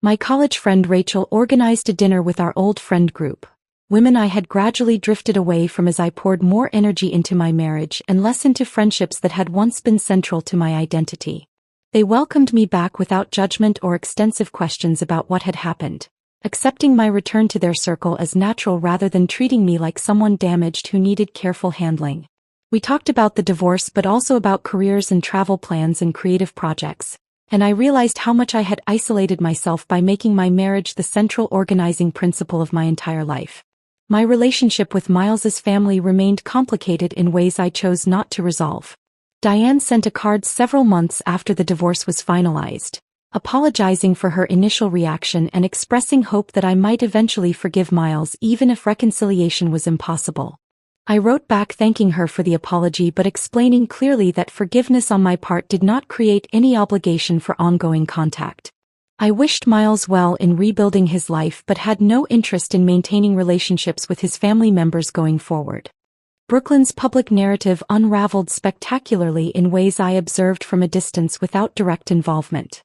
My college friend Rachel organized a dinner with our old friend group, women I had gradually drifted away from as I poured more energy into my marriage and less into friendships that had once been central to my identity. They welcomed me back without judgment or extensive questions about what had happened, accepting my return to their circle as natural rather than treating me like someone damaged who needed careful handling. We talked about the divorce but also about careers and travel plans and creative projects, and I realized how much I had isolated myself by making my marriage the central organizing principle of my entire life. My relationship with Miles's family remained complicated in ways I chose not to resolve. Diane sent a card several months after the divorce was finalized, apologizing for her initial reaction and expressing hope that I might eventually forgive Miles even if reconciliation was impossible. I wrote back thanking her for the apology but explaining clearly that forgiveness on my part did not create any obligation for ongoing contact. I wished Miles well in rebuilding his life but had no interest in maintaining relationships with his family members going forward. Brooklyn's public narrative unraveled spectacularly in ways I observed from a distance without direct involvement.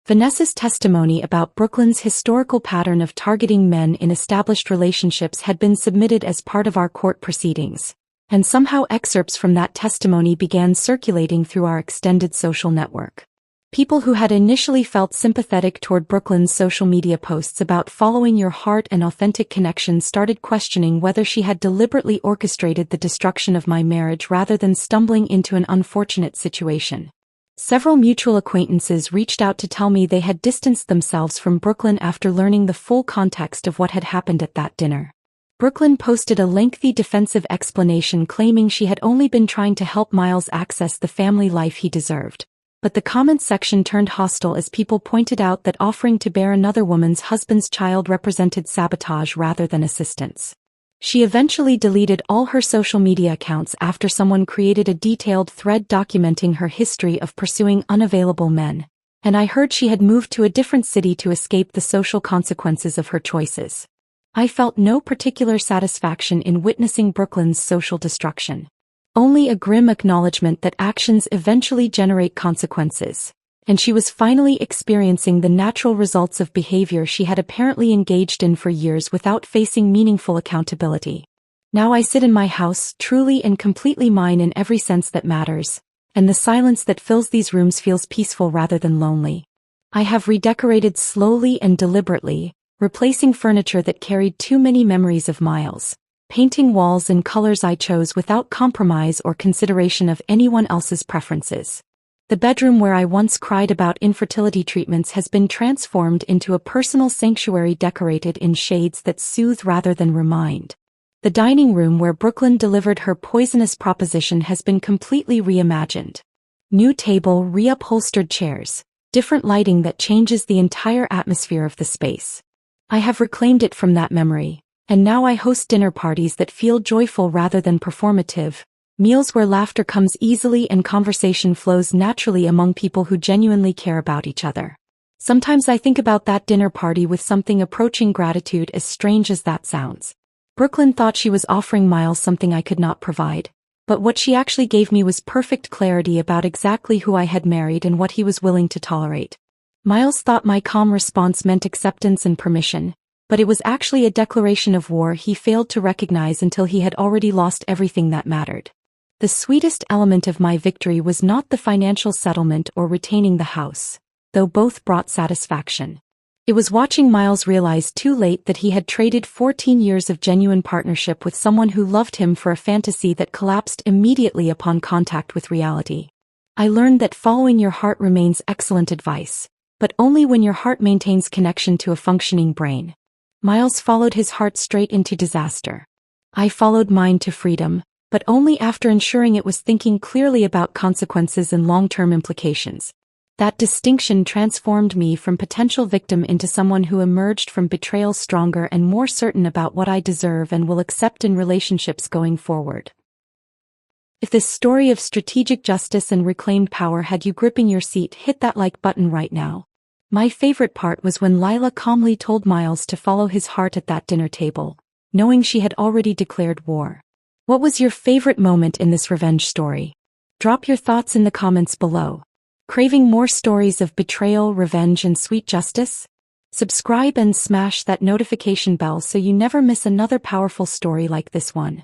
Vanessa's testimony about Brooklyn's historical pattern of targeting men in established relationships had been submitted as part of our court proceedings, and somehow excerpts from that testimony began circulating through our extended social network. People who had initially felt sympathetic toward Brooklyn's social media posts about following your heart and authentic connection started questioning whether she had deliberately orchestrated the destruction of my marriage rather than stumbling into an unfortunate situation. Several mutual acquaintances reached out to tell me they had distanced themselves from Brooklyn after learning the full context of what had happened at that dinner. Brooklyn posted a lengthy defensive explanation claiming she had only been trying to help Miles access the family life he deserved. But the comments section turned hostile as people pointed out that offering to bear another woman's husband's child represented sabotage rather than assistance. She eventually deleted all her social media accounts after someone created a detailed thread documenting her history of pursuing unavailable men, and I heard she had moved to a different city to escape the social consequences of her choices. I felt no particular satisfaction in witnessing Brooklyn's social destruction. Only a grim acknowledgement that actions eventually generate consequences, and she was finally experiencing the natural results of behavior she had apparently engaged in for years without facing meaningful accountability. Now I sit in my house, truly and completely mine in every sense that matters, and the silence that fills these rooms feels peaceful rather than lonely. I have redecorated slowly and deliberately, replacing furniture that carried too many memories of Miles, painting walls in colors I chose without compromise or consideration of anyone else's preferences. The bedroom where I once cried about infertility treatments has been transformed into a personal sanctuary decorated in shades that soothe rather than remind. The dining room where Brooklyn delivered her poisonous proposition has been completely reimagined. New table, reupholstered chairs, different lighting that changes the entire atmosphere of the space. I have reclaimed it from that memory, and now I host dinner parties that feel joyful rather than performative. Meals where laughter comes easily and conversation flows naturally among people who genuinely care about each other. Sometimes I think about that dinner party with something approaching gratitude, as strange as that sounds. Brooklyn thought she was offering Miles something I could not provide, but what she actually gave me was perfect clarity about exactly who I had married and what he was willing to tolerate. Miles thought my calm response meant acceptance and permission, but it was actually a declaration of war he failed to recognize until he had already lost everything that mattered. The sweetest element of my victory was not the financial settlement or retaining the house, though both brought satisfaction. It was watching Miles realize too late that he had traded 14 years of genuine partnership with someone who loved him for a fantasy that collapsed immediately upon contact with reality. I learned that following your heart remains excellent advice, but only when your heart maintains connection to a functioning brain. Miles followed his heart straight into disaster. I followed mine to freedom, but only after ensuring it was thinking clearly about consequences and long-term implications. That distinction transformed me from potential victim into someone who emerged from betrayal stronger and more certain about what I deserve and will accept in relationships going forward. If this story of strategic justice and reclaimed power had you gripping your seat, hit that like button right now. My favorite part was when Lila calmly told Miles to follow his heart at that dinner table, knowing she had already declared war. What was your favorite moment in this revenge story? Drop your thoughts in the comments below. Craving more stories of betrayal, revenge, and sweet justice? Subscribe and smash that notification bell so you never miss another powerful story like this one.